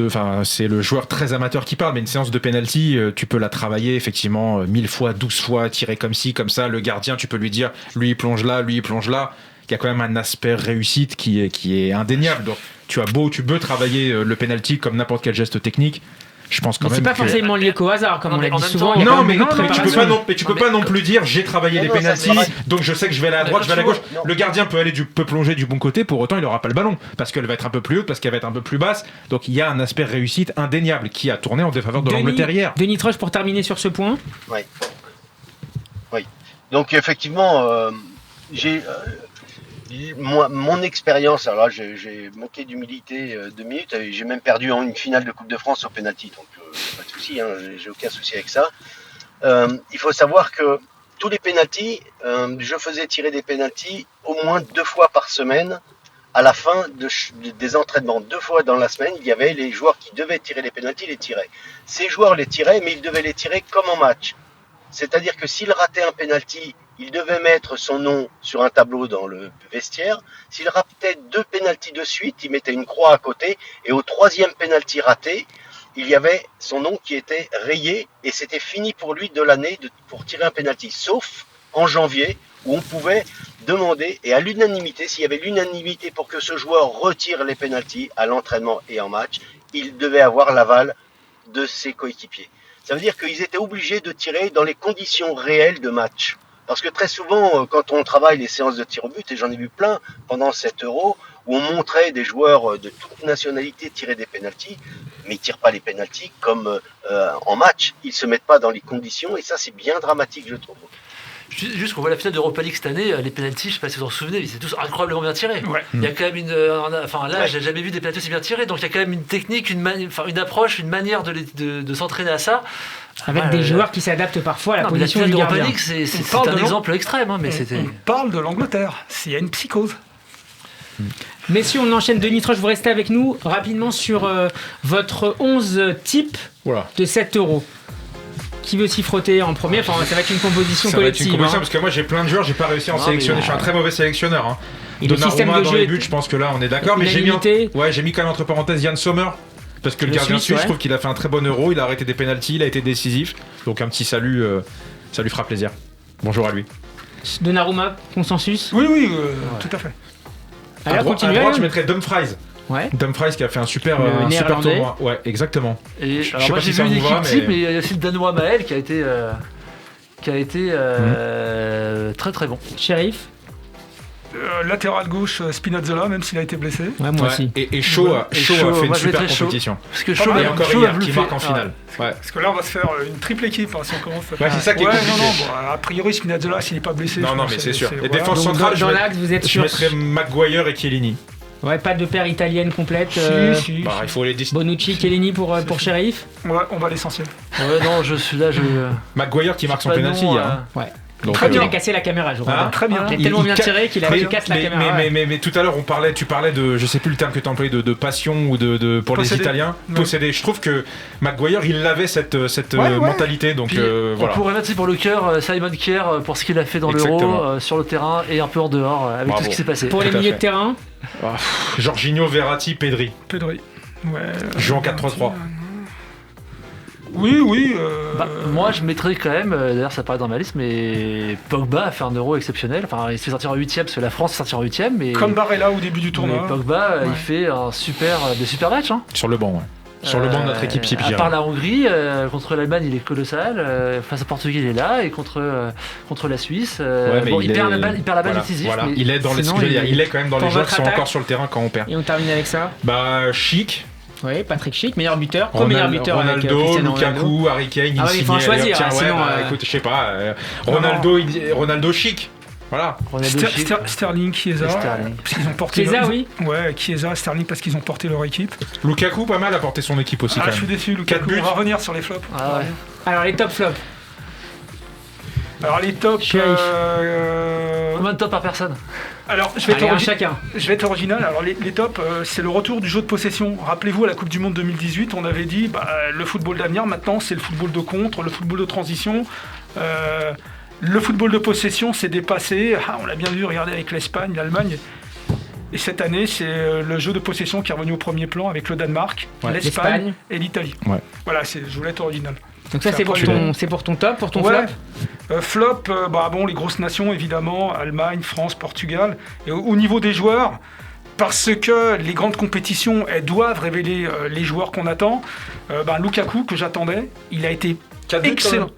c'est le joueur très amateur qui parle, mais une séance de penalty, tu peux la travailler effectivement 1000 fois, 12 fois, tirer comme ci, comme ça. Le gardien, tu peux lui dire, lui il plonge là, lui il plonge là. Il y a quand même un aspect réussite qui est indéniable. Donc tu peux travailler le penalty comme n'importe quel geste technique. Je pense quand même. C'est pas forcément lié qu'au hasard, comme on l'a dit souvent. Non, mais tu peux pas non plus dire j'ai travaillé les penaltys, donc je sais que je vais aller à droite, je vais à la gauche. Le gardien peut plonger du bon côté, pour autant il n'aura pas le ballon parce qu'elle va être un peu plus haute, parce qu'elle va être un peu plus basse. Donc il y a un aspect réussite indéniable qui a tourné en défaveur de l'Angleterre hier. Denis Troche, pour terminer sur ce point. Oui. Donc effectivement, mon expérience, alors là, j'ai manqué d'humilité 2 minutes, j'ai même perdu en une finale de Coupe de France au penalty, donc pas de souci, hein, j'ai aucun souci avec ça. Il faut savoir que tous les penaltys, je faisais tirer des penaltys au moins 2 fois par semaine. À la fin des entraînements, 2 fois dans la semaine, il y avait les joueurs qui devaient tirer les penaltys, les tiraient. Ces joueurs les tiraient, mais ils devaient les tirer comme en match. C'est-à-dire que s'il ratait un penalty, il devait mettre son nom sur un tableau dans le vestiaire. S'il ratait 2 penaltys de suite, il mettait une croix à côté. Et au 3e penalty raté, il y avait son nom qui était rayé. Et c'était fini pour lui de l'année pour tirer un penalty. Sauf en janvier, où on pouvait demander, et à l'unanimité, s'il y avait l'unanimité pour que ce joueur retire les penaltys à l'entraînement et en match, il devait avoir l'aval de ses coéquipiers. Ça veut dire qu'ils étaient obligés de tirer dans les conditions réelles de match. Parce que très souvent, quand on travaille les séances de tir au but, et j'en ai vu plein pendant cet Euro, où on montrait des joueurs de toute nationalité tirer des pénaltys, mais ils ne tirent pas les pénaltys comme en match. Ils ne se mettent pas dans les conditions, et ça, c'est bien dramatique, je trouve. Juste qu'on voit la finale d'Europa League cette année, les pénaltys, je sais pas si vous en souvenez, mais c'est tous incroyablement bien tirés. Ouais. Il y a quand même j'ai jamais vu des pénaltys aussi bien tirés, donc il y a quand même une technique, une approche, une manière de s'entraîner à ça. Avec des joueurs qui s'adaptent parfois à la position du gardien. League, c'est un exemple extrême. Hein, mais on parle de l'Angleterre, s'il y a une psychose. Messieurs, on enchaîne. Denis Troche, vous restez avec nous rapidement sur votre 11 type de 7 euros. Qui veut s'y frotter en premier? Enfin, ça va être une composition collective. Une composition, parce que moi j'ai plein de joueurs, j'ai pas réussi à en sélectionner. Je suis un très mauvais sélectionneur. Hein. Donnarumma dans les buts, je pense que là on est d'accord. Mais j'ai mis quand même entre parenthèses Yann Sommer. Parce que le gardien suisse, je trouve qu'il a fait un très bon Euro, il a arrêté des pénaltys, il a été décisif. Donc un petit salut, ça lui fera plaisir. Bonjour à lui. Donnarumma, consensus? Oui, tout à fait. Alors, à droite, je mettrais Dumfries. Ouais. Dumfries qui a fait un super Néerlandais. tournoi. Ouais, exactement. Et Je alors sais moi pas j'ai si ça vu une vous va, équipe type, mais- mais il y a aussi le Danois Maël qui a été très très bon. Sheriff. Latéral gauche, Spinazzola, même s'il a été blessé. Ouais, moi aussi. Et Shaw a Et fait Shaw, une moi, je super mettrais Shaw. compétition. Parce que Et Shaw encore Shaw hier, a qui fait- marque en finale. Ouais. Parce que là, on va se faire une triple équipe si on commence. Ouais, c'est ça qui est Ouais, compliqué. non, a priori, Spinazzola, s'il n'est pas blessé. Non, je non, pense mais que c'est sûr. Les voilà. défenses Donc, centrales, dans l'axe, vous êtes je sûr. mettrais Maguire et Chiellini. Ouais, pas de paire italienne complète. Si. Bah, il faut les dis. Bonucci, Chiellini pour Sheriff. Ouais, on va à l'essentiel. Ouais, non, je suis là, Maguire qui marque son pas penalty non, hier. hein. Ouais. Donc, Très Il bien. a cassé la caméra, je crois. Hein Très bien. Il est tellement bien ca- tiré qu'il casse la caméra. ouais. mais tout à l'heure, tu parlais de, je sais plus le terme que tu as employé, de passion ou pour les Posséder. Italiens. Ouais. Posséder. Je trouve que Maguire, il avait cette Ouais. mentalité. Donc Puis, voilà. on pourrait mettre aussi pour le cœur Simon Kjær pour ce qu'il a fait dans l'Euro, Exactement. sur le terrain et un peu en dehors avec Bravo. tout ce qui s'est passé. Pour les Tout à milieux fait. de terrain, Jorginho, Verratti, Pedri. Pedri. Ouais. Joue en 4-3-3. Oui. Bah, moi, je mettrais quand même, d'ailleurs ça paraît dans ma liste, mais Pogba a fait un Euro exceptionnel. Enfin, il se fait sortir en 8ème parce que la France s'est sortie en 8ème. Mais, Comme Barella au début du mais tournoi. Pogba, il Ouais. fait des super matchs. Hein. Sur le banc, ouais. Sur le banc de notre équipe type, je À dirais. part la Hongrie, contre l'Allemagne, il est colossal. Face au Portugais, il est là. Et contre la Suisse, Ouais, mais il perd la balle voilà, décisive. voilà. mais Il est dans les, sinon, il est quand même dans les Pour joueurs votre qui sont attaque. encore sur le terrain quand on perd. et on termine avec ça. Bah, Chic, Oui, Patrick Schick, meilleur buteur. Meilleur buteur avec Ronaldo, Cristiano Ronaldo. Lukaku, Harry Kane, Ah ouais, il faut en Insigne, choisir, tiens, hein, ouais, sinon, bah, écoute, je sais pas, Ronaldo Chic. Voilà. Ronaldo, Ster- Chic. Sterling, Chiesa, Sterling. parce qu'ils ont porté Chiesa, leur... oui. Ouais, Chiesa, Sterling parce qu'ils ont porté leur équipe. Lukaku, pas mal, a porté son équipe aussi Ah, quand je suis même. déçu, Quatre Lukaku. buts. On va revenir sur les flops. Ah ouais. Alors les top flops. Alors les tops. Sheriff. Combien de top par personne? Alors je vais Allez, être un origi- chacun. je vais être original. Alors les tops, c'est le retour du jeu de possession. Rappelez-vous, à la Coupe du Monde 2018, on avait dit le football d'avenir, maintenant c'est le football de contre, le football de transition. Le football de possession s'est dépassé. Ah, on l'a bien vu, regardez avec l'Espagne, l'Allemagne. Et cette année, c'est le jeu de possession qui est revenu au premier plan avec le Danemark, Ouais. l'Espagne L'Espagne. et l'Italie. Ouais. Voilà, je voulais être original. Donc ça c'est pour ton top, pour ton Ouais. flop. Flop, les grosses nations évidemment, Allemagne, France, Portugal. Et au niveau des joueurs, parce que les grandes compétitions, elles doivent révéler les joueurs qu'on attend. Lukaku, que j'attendais, il a été excellent.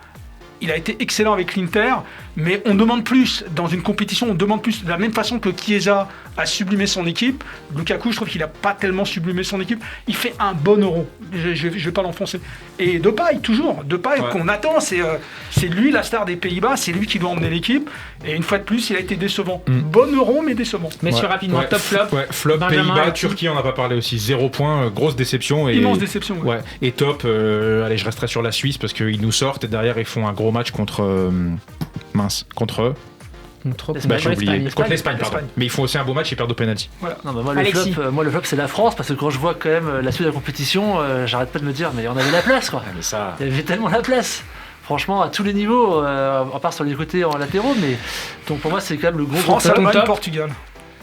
Il a été excellent avec l'Inter, mais on demande plus dans une compétition, on demande plus. De la même façon que Chiesa a sublimé son équipe, Lukaku, je trouve qu'il n'a pas tellement sublimé son équipe. Il fait un bon Euro. Je vais pas l'enfoncer. Et Depay, toujours. Depay, Ouais. qu'on attend, c'est lui la star des Pays-Bas, c'est lui qui doit emmener l'équipe. Et une fois de plus, il a été décevant. Bon Euro, mais décevant. Messieurs, rapidement, top flop. Ouais, flop, Benjamin, Pays-Bas, et- Turquie, on n'a pas parlé aussi. 0 point, grosse déception. Et, Immense déception. ouais. Ouais, et top, allez, je resterai sur la Suisse parce qu'ils nous sortent et derrière ils font un gros match contre. Contre eux. Contre Bah, j'ai oublié. l'Espagne. Contre l'Espagne, pardon. L'Espagne. Mais ils font aussi un beau match, ils perdent au penalty. Non, bah, moi, Alexis. le flop, c'est la France, parce que quand je vois quand même la suite de la compétition, j'arrête pas de me dire, mais on avait la place, quoi. mais ça. Il y avait tellement la place. Franchement, à tous les niveaux, à part sur les côtés en latéraux, mais donc pour moi, c'est quand même le gros France, flop. Allemagne, top. Portugal.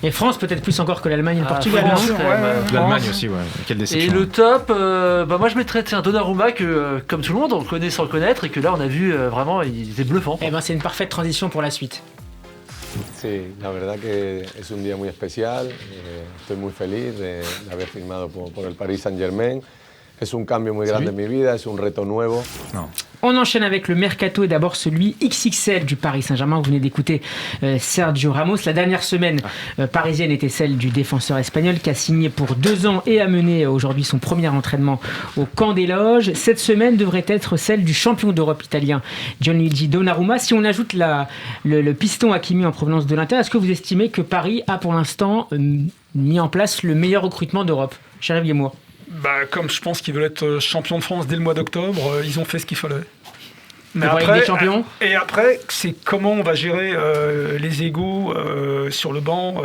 Et France peut-être plus encore que l'Allemagne et le Ah, Portugal. France, non quand même, ouais. L'Allemagne France. aussi, ouais. Quelle Et déception. le top, moi je mettrais Donnarumma que, comme tout le monde, on connaît sans le connaître et que là on a vu vraiment, il était bluffant. Eh ben c'est une parfaite transition pour la suite. Sí, la verdad que es un día muy especial. Estoy muy feliz de haber firmado por el Paris Saint-Germain. Es un cambio muy grande en mi vida, es un reto nuevo. On enchaîne avec le mercato et d'abord celui XXL du Paris Saint-Germain. Vous venez d'écouter Sergio Ramos. La dernière semaine parisienne était celle du défenseur espagnol qui a signé pour 2 ans et a mené aujourd'hui son premier entraînement au Camp des Loges. Cette semaine devrait être celle du champion d'Europe italien Gianluigi Donnarumma. Si on ajoute le piston Hakimi en provenance de l'Inter, est-ce que vous estimez que Paris a pour l'instant mis en place le meilleur recrutement d'Europe? Chérif Guémour. Comme je pense qu'ils veulent être champions de France dès le mois d'octobre, ils ont fait ce qu'il fallait. Mais Pour être des champions et après, c'est comment on va gérer les égos sur le banc.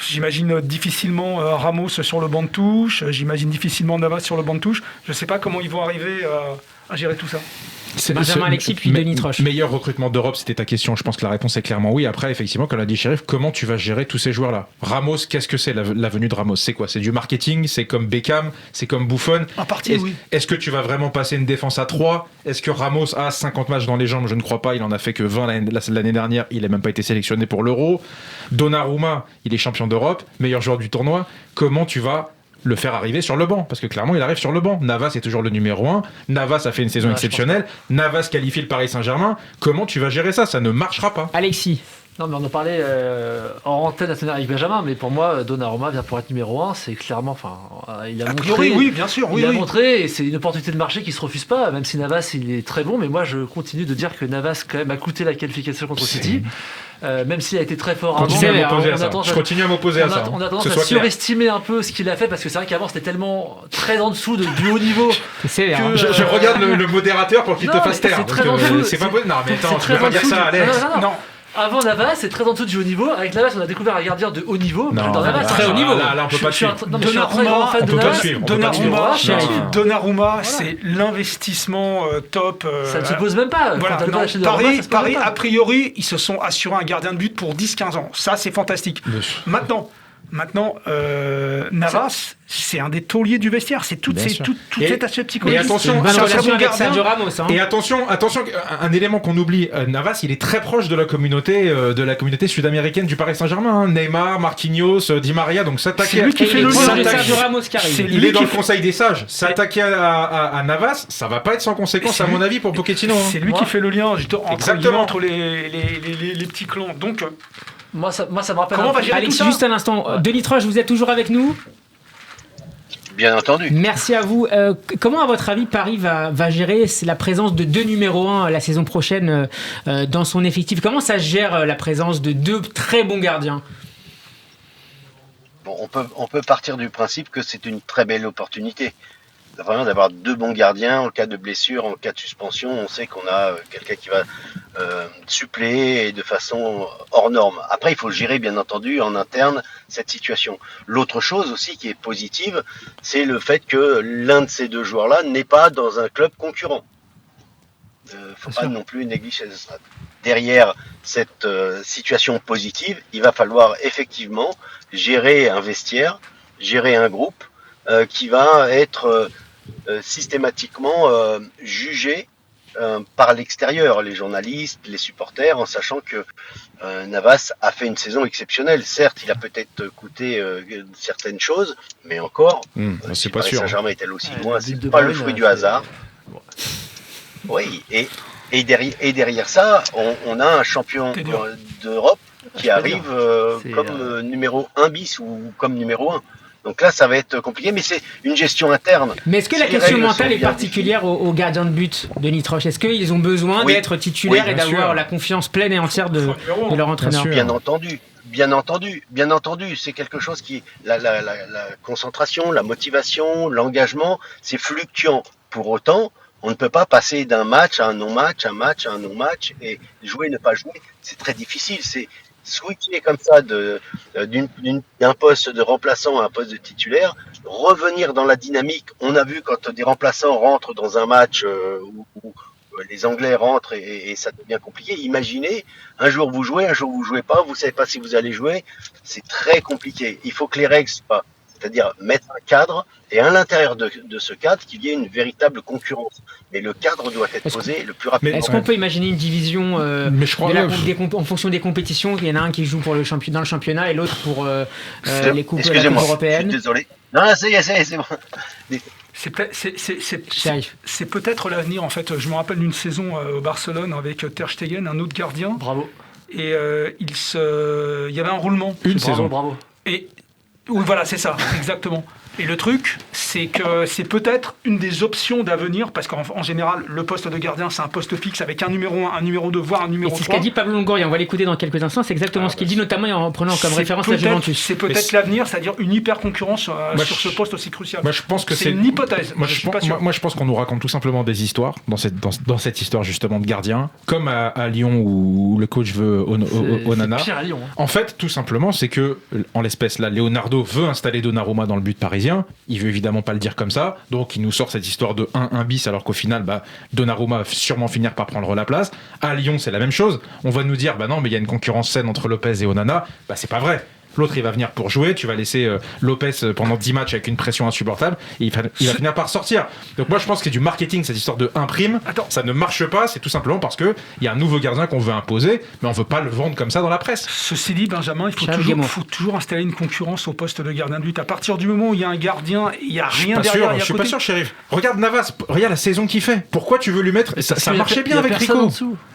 J'imagine difficilement Ramos sur le banc de touche. J'imagine difficilement Navas sur le banc de touche. Je ne sais pas comment ils vont arriver à gérer tout ça. Benjamin Alexis puis Denis Troche. Meilleur recrutement d'Europe, c'était ta question. Je pense que la réponse est clairement oui. Après, effectivement, comme l'a dit Chérif, comment tu vas gérer tous ces joueurs-là? Ramos, qu'est-ce que c'est la venue de Ramos? C'est quoi? C'est du marketing? C'est comme Beckham? C'est comme Buffon? En partie, oui. Est-ce que tu vas vraiment passer une défense à 3? Est-ce que Ramos a 50 matchs dans les jambes? Je ne crois pas. Il en a fait que 20 l'année dernière. Il n'a même pas été sélectionné pour l'Euro. Donnarumma, il est champion d'Europe, meilleur joueur du tournoi. Comment tu vas le faire arriver sur le banc? Parce que clairement il arrive sur le banc. Navas est toujours le numéro 1. Navas a fait une saison exceptionnelle. Navas qualifie le Paris Saint-Germain. Comment tu vas gérer ça? Ça ne marchera pas. Alexis. Non, mais on en parlait en antenne avec Benjamin, mais pour moi, Donnarumma vient pour être numéro 1. C'est clairement. Il a montré. Oui, bien sûr. Il a montré, et c'est une opportunité de marché qui se refuse pas, même si Navas il est très bon. Mais moi, je continue de dire que Navas, quand même, a coûté la qualification contre City. Même s'il a été très fort avant, je continue à m'opposer à ça. On a tendance à surestimer un peu ce qu'il a fait, parce que c'est vrai qu'avant c'était tellement très en dessous du haut niveau. Je regarde le modérateur pour qu'il te fasse taire. C'est pas possible. Non, mais attends, tu peux pas dire ça, Alex. Non. Avant Navas, c'est très en dessous du haut niveau. Avec Navas, on a découvert un gardien de haut niveau. Très haut niveau. Là, on peut pas suivre. Donnarumma, c'est l'investissement top. Ça ne se pose même pas. Voilà, Paris, a priori, ils se sont assurés un gardien de but pour 10-15 ans. Ça, c'est fantastique. Maintenant, Navas, c'est un des tauliers du vestiaire. C'est tout cet aspect psychologique. Et attention, et attention, un élément qu'on oublie, Navas, il est très proche de la communauté sud-américaine du Paris Saint-Germain. Neymar, Marquinhos, Di Maria, donc s'attaquer. C'est lui qui fait le lien. Il est dans le Conseil des sages. S'attaquer à Navas, ça va pas être sans conséquence, à mon avis, pour Pochettino. C'est lui qui fait le lien entre les petits clans. Donc moi, ça me rappelle. Comment on va gérer tout ça ? Juste un instant. Denis Troche, vous êtes toujours avec nous ? Bien entendu. Merci à vous. Comment, à votre avis, Paris va gérer la présence de 2 numéros 1 la saison prochaine dans son effectif ? Comment ça gère la présence de 2 très bons gardiens ? Bon, on peut partir du principe que c'est une très belle opportunité. Vraiment d'avoir 2 bons gardiens en cas de blessure, en cas de suspension, on sait qu'on a quelqu'un qui va suppléer et de façon hors norme. Après, il faut gérer bien entendu en interne cette situation. L'autre chose aussi qui est positive, c'est le fait que l'un de ces 2 joueurs-là n'est pas dans un club concurrent. Faut pas non plus négliger ça. Derrière cette situation positive, il va falloir effectivement gérer un vestiaire, gérer un groupe qui va être systématiquement jugé par l'extérieur, les journalistes, les supporters, en sachant que Navas a fait une saison exceptionnelle. Certes, il a peut-être coûté certaines choses, mais encore, c'est pas sûr. Saint-Germain est-elle aussi loin, c'est pas le fruit du hasard. Oui, et derrière ça, on a un champion d'Europe qui arrive comme numéro 1 bis ou comme numéro 1. Donc là, ça va être compliqué, mais c'est une gestion interne. Mais est-ce que la question mentale est particulière aux gardiens de but de Nitroche ? Est-ce qu'ils ont besoin d'être titulaires et d'avoir la confiance pleine et entière de leur entraîneur ? Bien entendu. C'est quelque chose qui... La concentration, la motivation, l'engagement, c'est fluctuant. Pour autant, on ne peut pas passer d'un match à un non-match, un match à un non-match, et jouer, ne pas jouer. C'est très difficile. C'est switcher comme ça d'un poste de remplaçant à un poste de titulaire, revenir dans la dynamique. On a vu quand des remplaçants rentrent dans un match où les Anglais rentrent et ça devient compliqué. Imaginez, un jour vous jouez pas, vous savez pas si vous allez jouer, c'est très compliqué. Il faut que les règles soient, c'est-à-dire mettre un cadre, et à l'intérieur de ce cadre, qu'il y ait une véritable concurrence. Mais le cadre doit être posé le plus rapidement. Est-ce qu'on peut imaginer une division en fonction des compétitions ? Il y en a un qui joue dans le championnat et l'autre pour les coupes européennes. Je suis désolé. Non, c'est bon. C'est peut-être l'avenir, en fait. Je me rappelle d'une saison au Barcelone avec Ter Stegen, un autre gardien. Bravo. Et il y avait un roulement. Une saison. Bravo. Oui, voilà, c'est ça, exactement. Et le truc, c'est que c'est peut-être une des options d'avenir, parce qu'en général, le poste de gardien, c'est un poste fixe avec un numéro 1, un numéro 2, voire un numéro 3. C'est ce qu'a dit Pablo Longoria, on va l'écouter dans quelques instants, c'est exactement ce qu'il dit, notamment en prenant comme référence la Juventus. C'est peut-être l'avenir, c'est-à-dire une hyper-concurrence sur ce poste aussi crucial. Moi, je pense que c'est une hypothèse, moi, je pense qu'on nous raconte tout simplement des histoires, dans cette histoire justement de gardien, comme à Lyon où le coach veut Onana. C'est pire à Lyon. En fait, tout simplement, c'est que, en l'espèce là, Leonardo veut installer Donnarumma dans le but parisien. Parisien. Il veut évidemment pas le dire comme ça, donc il nous sort cette histoire de 1-1 bis, alors qu'au final, Donnarumma va sûrement finir par prendre la place. À Lyon, c'est la même chose. On va nous dire, non, mais il y a une concurrence saine entre Lopez et Onana. C'est pas vrai. L'autre, il va venir pour jouer. Tu vas laisser Lopez pendant 10 matchs avec une pression insupportable. Et il va finir par sortir. Donc moi, je pense que c'est du marketing, cette histoire de 1 prime. Ça ne marche pas. C'est tout simplement parce qu'il y a un nouveau gardien qu'on veut imposer, mais on veut pas le vendre comme ça dans la presse. Ceci dit, Benjamin, il faut toujours installer une concurrence au poste de gardien de but. À partir du moment où il y a un gardien, il n'y a rien derrière. Je suis pas sûr, Chérif. Regarde Navas. Regarde la saison qu'il fait. Pourquoi tu veux lui mettre... Ça marchait bien avec Rico.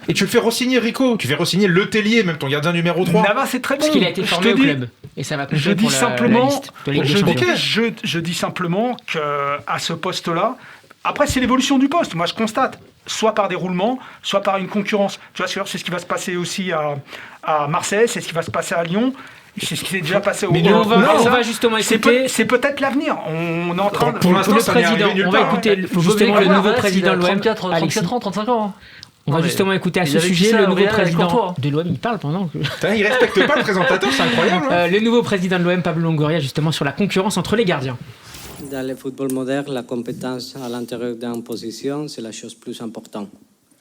Et tu le fais re-signer Rico. Tu fais re-signer Le Tellier, même ton gardien numéro 3. Navas, c'est très bon. Parce qu'il a été formé au club. Et ça va compter pour la liste de Ligue des Champions. Je dis simplement qu'à ce poste-là, après c'est l'évolution du poste, moi je constate, soit par des roulements, soit par une concurrence. Tu vois, c'est ce qui va se passer aussi à Marseille, c'est ce qui va se passer à Lyon, c'est ce qui s'est déjà passé au Lyon. On va justement écouter... C'est peut-être l'avenir, on est en train de... Pour l'instant, ça n'est arrivé nulle part. On va écouter justement le nouveau président de l'OM. 34 ans, 35 ans. On va justement écouter à ce sujet le nouveau président de l'OM. Il parle pendant que... Il respecte pas le présentateur, c'est incroyable. Le nouveau président de l'OM, Pablo Longoria, justement sur la concurrence entre les gardiens. Dans le football moderne, la compétence à l'intérieur d'une position, c'est la chose plus importante.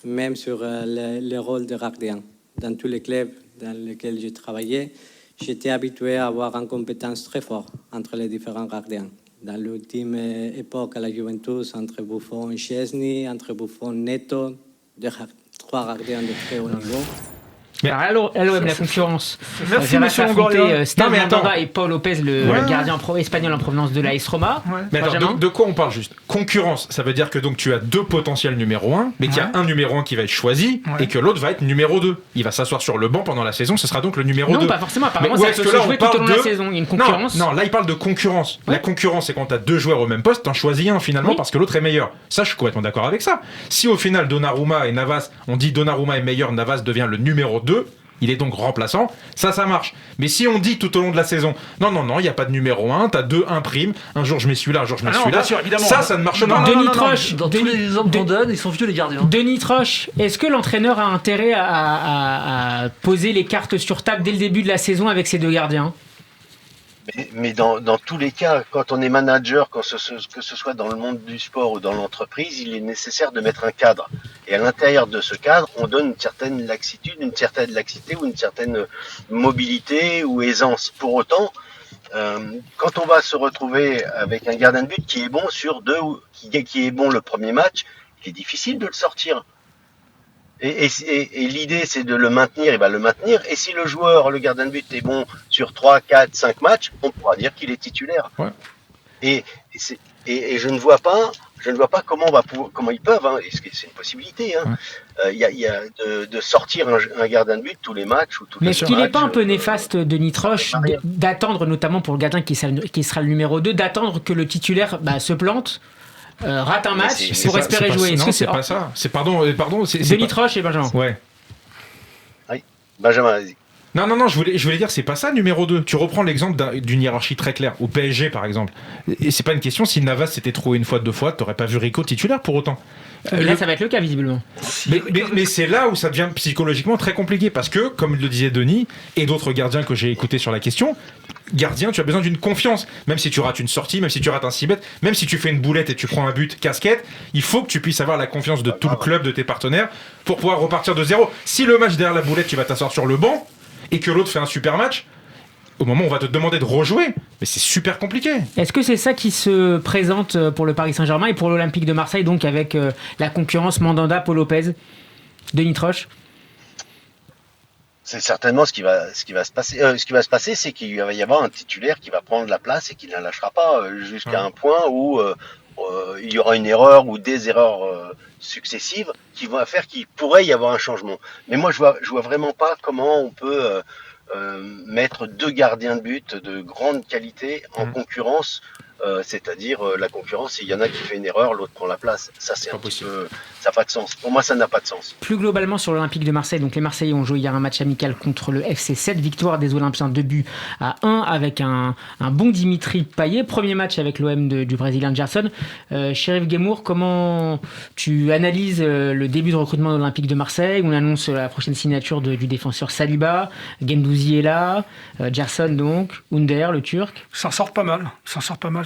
Même sur le rôle de gardien. Dans tous les clubs dans lesquels j'ai travaillé, j'étais habitué à avoir une compétence très forte entre les différents gardiens. Dans l'ultime époque à la Juventus, entre Buffon et Chesney, entre Buffon et Neto, 3 gardiens de très haut niveau. Mais alors, à l'OM, la concurrence. Merci, monsieur Longoria. Stan Miranda et Paul Lopez, le gardien espagnol en provenance de l'AS Roma. Mais attends, de quoi on parle juste? Concurrence, ça veut dire que donc tu as 2 potentiels numéro 1, mais qu'il y a un numéro 1 qui va être choisi et que l'autre va être numéro 2. Il va s'asseoir sur le banc pendant la saison, ce sera donc le numéro 2. Non, pas forcément. Apparemment, ça peut se jouer tout au long de la saison. Il y a une concurrence. Non, là, il parle de concurrence. La concurrence, c'est quand tu as 2 joueurs au même poste, t'en choisis un finalement parce que l'autre est meilleur. Ça, je suis complètement d'accord avec ça. Si au final, Donnarumma et Navas, on dit Donnarumma est meilleur, Navas devient le numéro 2, il est donc remplaçant, ça marche. Mais si on dit tout au long de la saison, non, il n'y a pas de numéro 1, t'as 2 1 prime, un jour je mets celui-là, un jour je mets celui-là, ça ne marche pas. Denis Troche, dans tous les exemples qu'on donne, ils sont vieux les gardiens. Denis Troche, est-ce que l'entraîneur a intérêt à poser les cartes sur table dès le début de la saison avec ces 2 gardiens ? Mais dans tous les cas, quand on est manager, que ce soit dans le monde du sport ou dans l'entreprise, il est nécessaire de mettre un cadre. Et à l'intérieur de ce cadre, on donne une certaine laxitude, une certaine laxité ou une certaine mobilité ou aisance. Pour autant, quand on va se retrouver avec un gardien de but qui est bon sur 2, qui est bon le premier match, il est difficile de le sortir. Et l'idée, c'est de le maintenir, il va le maintenir. Et si le gardien de but est bon sur 3, 4, 5 matchs, on pourra dire qu'il est titulaire. Ouais. Et je ne vois pas comment ils peuvent, c'est une possibilité, de sortir un gardien de but tous les matchs. Mais est-ce qu'il n'est pas un peu néfaste, Denis Troche, d'attendre, notamment pour le gardien qui sera le numéro 2, d'attendre que le titulaire se plante, rate un match pour espérer jouer? Non, c'est pas ça. Pardon. Denis Troche et Benjamin. Ouais. Oui, Benjamin, vas-y. Non, je voulais dire, c'est pas ça numéro 2. Tu reprends l'exemple d'une hiérarchie très claire, au PSG par exemple. Et c'est pas une question, si Navas s'était trouvé 1 fois, 2 fois, t'aurais pas vu Rico titulaire pour autant. Là, ça va être le cas, visiblement. Mais c'est là où ça devient psychologiquement très compliqué, parce que, comme le disait Denis, et d'autres gardiens que j'ai écoutés sur la question, gardien, tu as besoin d'une confiance. Même si tu rates une sortie, même si tu rates un 6 mètres, même si tu fais une boulette et tu prends un but casquette, il faut que tu puisses avoir la confiance de tout le club, de tes partenaires, pour pouvoir repartir de 0. Si le match derrière la boulette, tu vas t'asseoir sur le banc, et que l'autre fait un super match, au moment où on va te demander de rejouer, mais c'est super compliqué. Est-ce que c'est ça qui se présente pour le Paris Saint-Germain et pour l'Olympique de Marseille, donc avec la concurrence Mandanda, Paul Lopez, Denis Troche? C'est certainement ce qui va se passer. Ce qui va se passer, c'est qu'il va y avoir un titulaire qui va prendre la place et qui ne la lâchera pas jusqu'à un point où il y aura une erreur ou des erreurs successives qui vont faire qu'il pourrait y avoir un changement. Mais moi, je vois vraiment pas comment on peut mettre 2 gardiens de but de grande qualité en concurrence, c'est-à-dire la concurrence, il y en a qui fait une erreur, l'autre prend la place. Ça, c'est un petit peu, Ça n'a pas de sens. Pour moi, ça n'a pas de sens. Plus globalement sur l'Olympique de Marseille, donc les Marseillais ont joué hier un match amical contre le FC 7, victoire des Olympiens 2-1 avec un bon Dimitri Payet, premier match avec l'OM du Brésilien Gerson. Chérif Guémour, comment tu analyses le début de recrutement de l'Olympique de Marseille? On annonce la prochaine signature du défenseur Saliba, Guendouzi est là, Gerson donc, Under, le Turc. Ça sort pas mal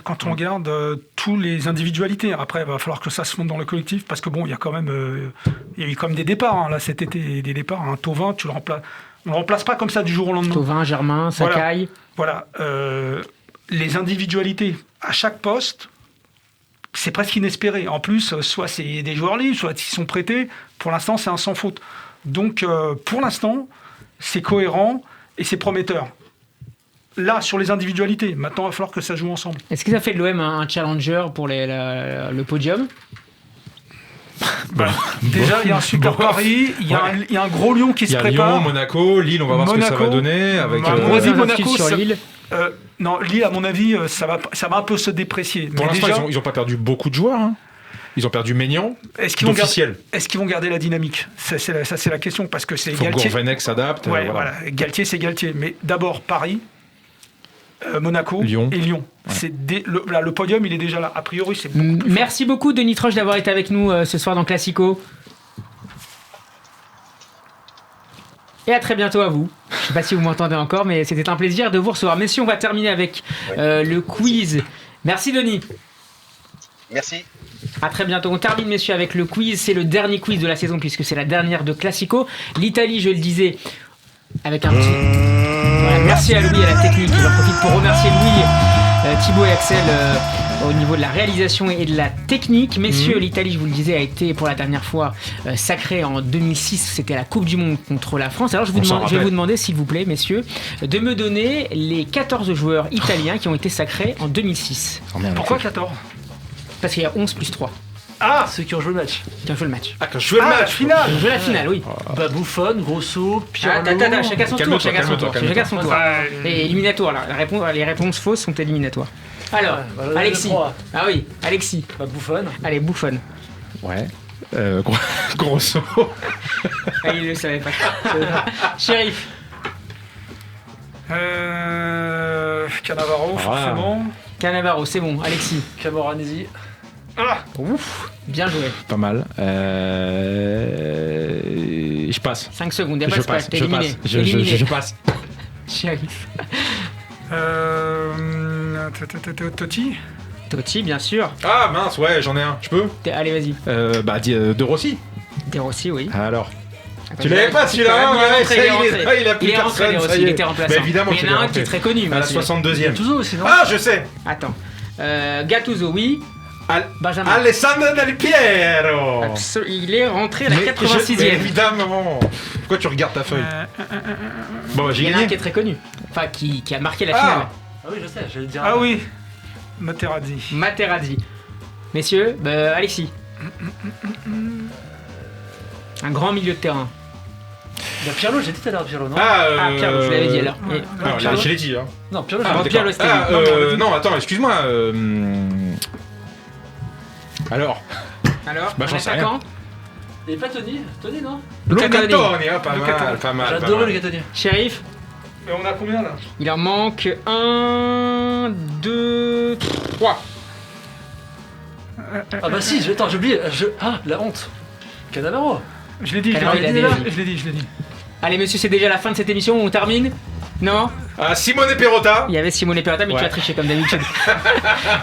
quand on regarde tous les individualités. Après, il va falloir que ça se monte dans le collectif parce que bon, il y a eu quand même des départs là cet été, des départs. Thauvin, on le remplace pas comme ça du jour au lendemain. Thauvin, Germain, Sakai. Voilà. Les individualités à chaque poste, c'est presque inespéré. En plus, soit c'est des joueurs libres, soit ils sont prêtés. Pour l'instant, c'est un sans faute. Donc, pour l'instant, c'est cohérent et c'est prometteur. Là, sur les individualités, maintenant, il va falloir que ça joue ensemble. Est-ce que ça fait de l'OM un challenger pour le podium? Déjà, il y a un super Paris, il y a un gros Lyon qui se prépare. Il y a Lyon, Monaco, Lille, on va voir ce que ça va donner. Avec Monaco sur Lille. Non, Lille, à mon avis, ça va un peu se déprécier. Pour l'instant, ils n'ont pas perdu beaucoup de joueurs. Hein. Ils ont perdu Maignan, officiel. Est-ce qu'ils vont garder la dynamique? Ça, c'est la question, parce que c'est Galtier. Il faut que Gourvenec s'adapte. Voilà. Galtier, c'est Galtier. Mais d'abord, Paris, Monaco Lyon. Et Lyon. Ouais. Le podium, il est déjà là. A priori, c'est beaucoup plus Merci fort. beaucoup, Denis Troche, d'avoir été avec nous ce soir dans Classico. Et à très bientôt à vous. Je ne sais pas si vous m'entendez encore, mais c'était un plaisir de vous recevoir. Messieurs, on va terminer avec le quiz. Merci, Denis. Merci. À très bientôt. On termine, messieurs, avec le quiz. C'est le dernier quiz de la saison puisque c'est la dernière de Classico. L'Italie, je le disais, avec un petit... Voilà, merci à Louis et à la technique. J'en profite pour remercier Louis, Thibaut et Axel au niveau de la réalisation et de la technique. Messieurs, l'Italie, je vous le disais, a été pour la dernière fois sacrée en 2006. C'était la Coupe du Monde contre la France. Alors je vais vous demander, s'il vous plaît, messieurs, de me donner les 14 joueurs italiens qui ont été sacrés en 2006. Pourquoi 14 ? Parce qu'il y a 11 plus 3. Ah, ceux qui ont joué le match. Qui ont joué le match. Ah, quand je jouais le match. Finale. Ils ont joué la finale, oui. Bah, Buffon, Grosso, Pirlo. Chacun son tour. Chacun Calme-toi. son tour. Et éliminatoire, là. Les réponses fausses sont éliminatoires. Alors, voilà, Alexis. Ah oui, Alexis. Bah, Buffon. Allez, Buffon. Ouais. Grosso. Ah, il le savait pas. Shérif. Cannavaro, forcément. Cannavaro, c'est bon. Alexis. Camoranesi. Ah, ouf, bien joué. Pas mal. Je passe. 5 secondes, il n'y a pas de passe. t'es éliminé. Je passe. Shérif. Totti. Totti, bien sûr. Ah mince, ouais, j'en ai un. Je peux? Allez, vas-y. De Rossi. De Rossi, oui. Alors. Tu l'avais pas celui-là, il a plus personne. Il était remplaçant. Bah, évidemment, il y en a un qui est très connu. À la 62e. Gattuso aussi, non? Ah, je sais. Attends. Gattuso, oui. Benjamin. Alessandro Del Piero. Il est rentré à la 86e. Évidemment. Pourquoi tu regardes ta feuille? Bon, j'ai gagné. Il y en a un gagné. qui est très connu. Enfin, qui a marqué la finale. Ah oui, je sais, j'allais dire. Ah oui. Materazzi. Messieurs, Alexis. Un grand milieu de terrain. Bah, Pirlo, j'ai dit tout à l'heure Pirlo, non? Pirlo, je l'avais dit alors. Alors, je l'ai dit. Hein. Non, Pirlo, Pirlo, c'était lui. Non, attends, excuse-moi. Alors, j'en sais rien. Et pas Tony? Tony, non? Luca Toni, pas mal. J'adorais le Toni. Shérif. Et on a combien là? Il en manque 1, 2, 3. Ah bah si, attends, j'ai oublié. Ah, la honte. Cannavaro. Je l'ai dit. Allez, messieurs, c'est déjà la fin de cette émission. On termine? Non? Simone Perrotta. Il y avait Simone Perrotta, mais tu as triché comme d'habitude.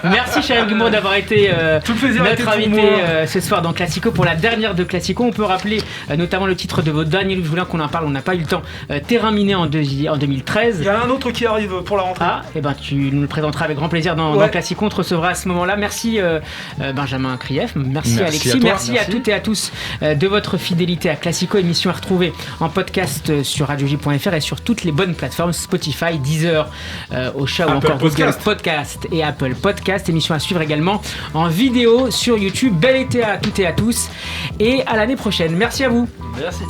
Merci, Chérif Guémour, d'avoir été notre invité ce soir dans Classico pour la dernière de Classico. On peut rappeler notamment le titre de votre dernier livre, je voulais qu'on en parle, on n'a pas eu le temps. Terrain miné en 2013. Il y a un autre qui arrive pour la rentrée. Et ben tu nous le présenteras avec grand plaisir dans Classico. On te recevra à ce moment-là. Merci Benjamin Krief, merci Alexis, merci à toutes et à tous de votre fidélité à Classico, émission à retrouver en podcast sur radioj.fr et sur toutes les bonnes plateformes Spotify, Deezer, Ocha ou encore Google Podcast et Apple Podcast. Émission à suivre également en vidéo sur YouTube. Bel été à toutes et à tous et à l'année prochaine. Merci à vous. Merci.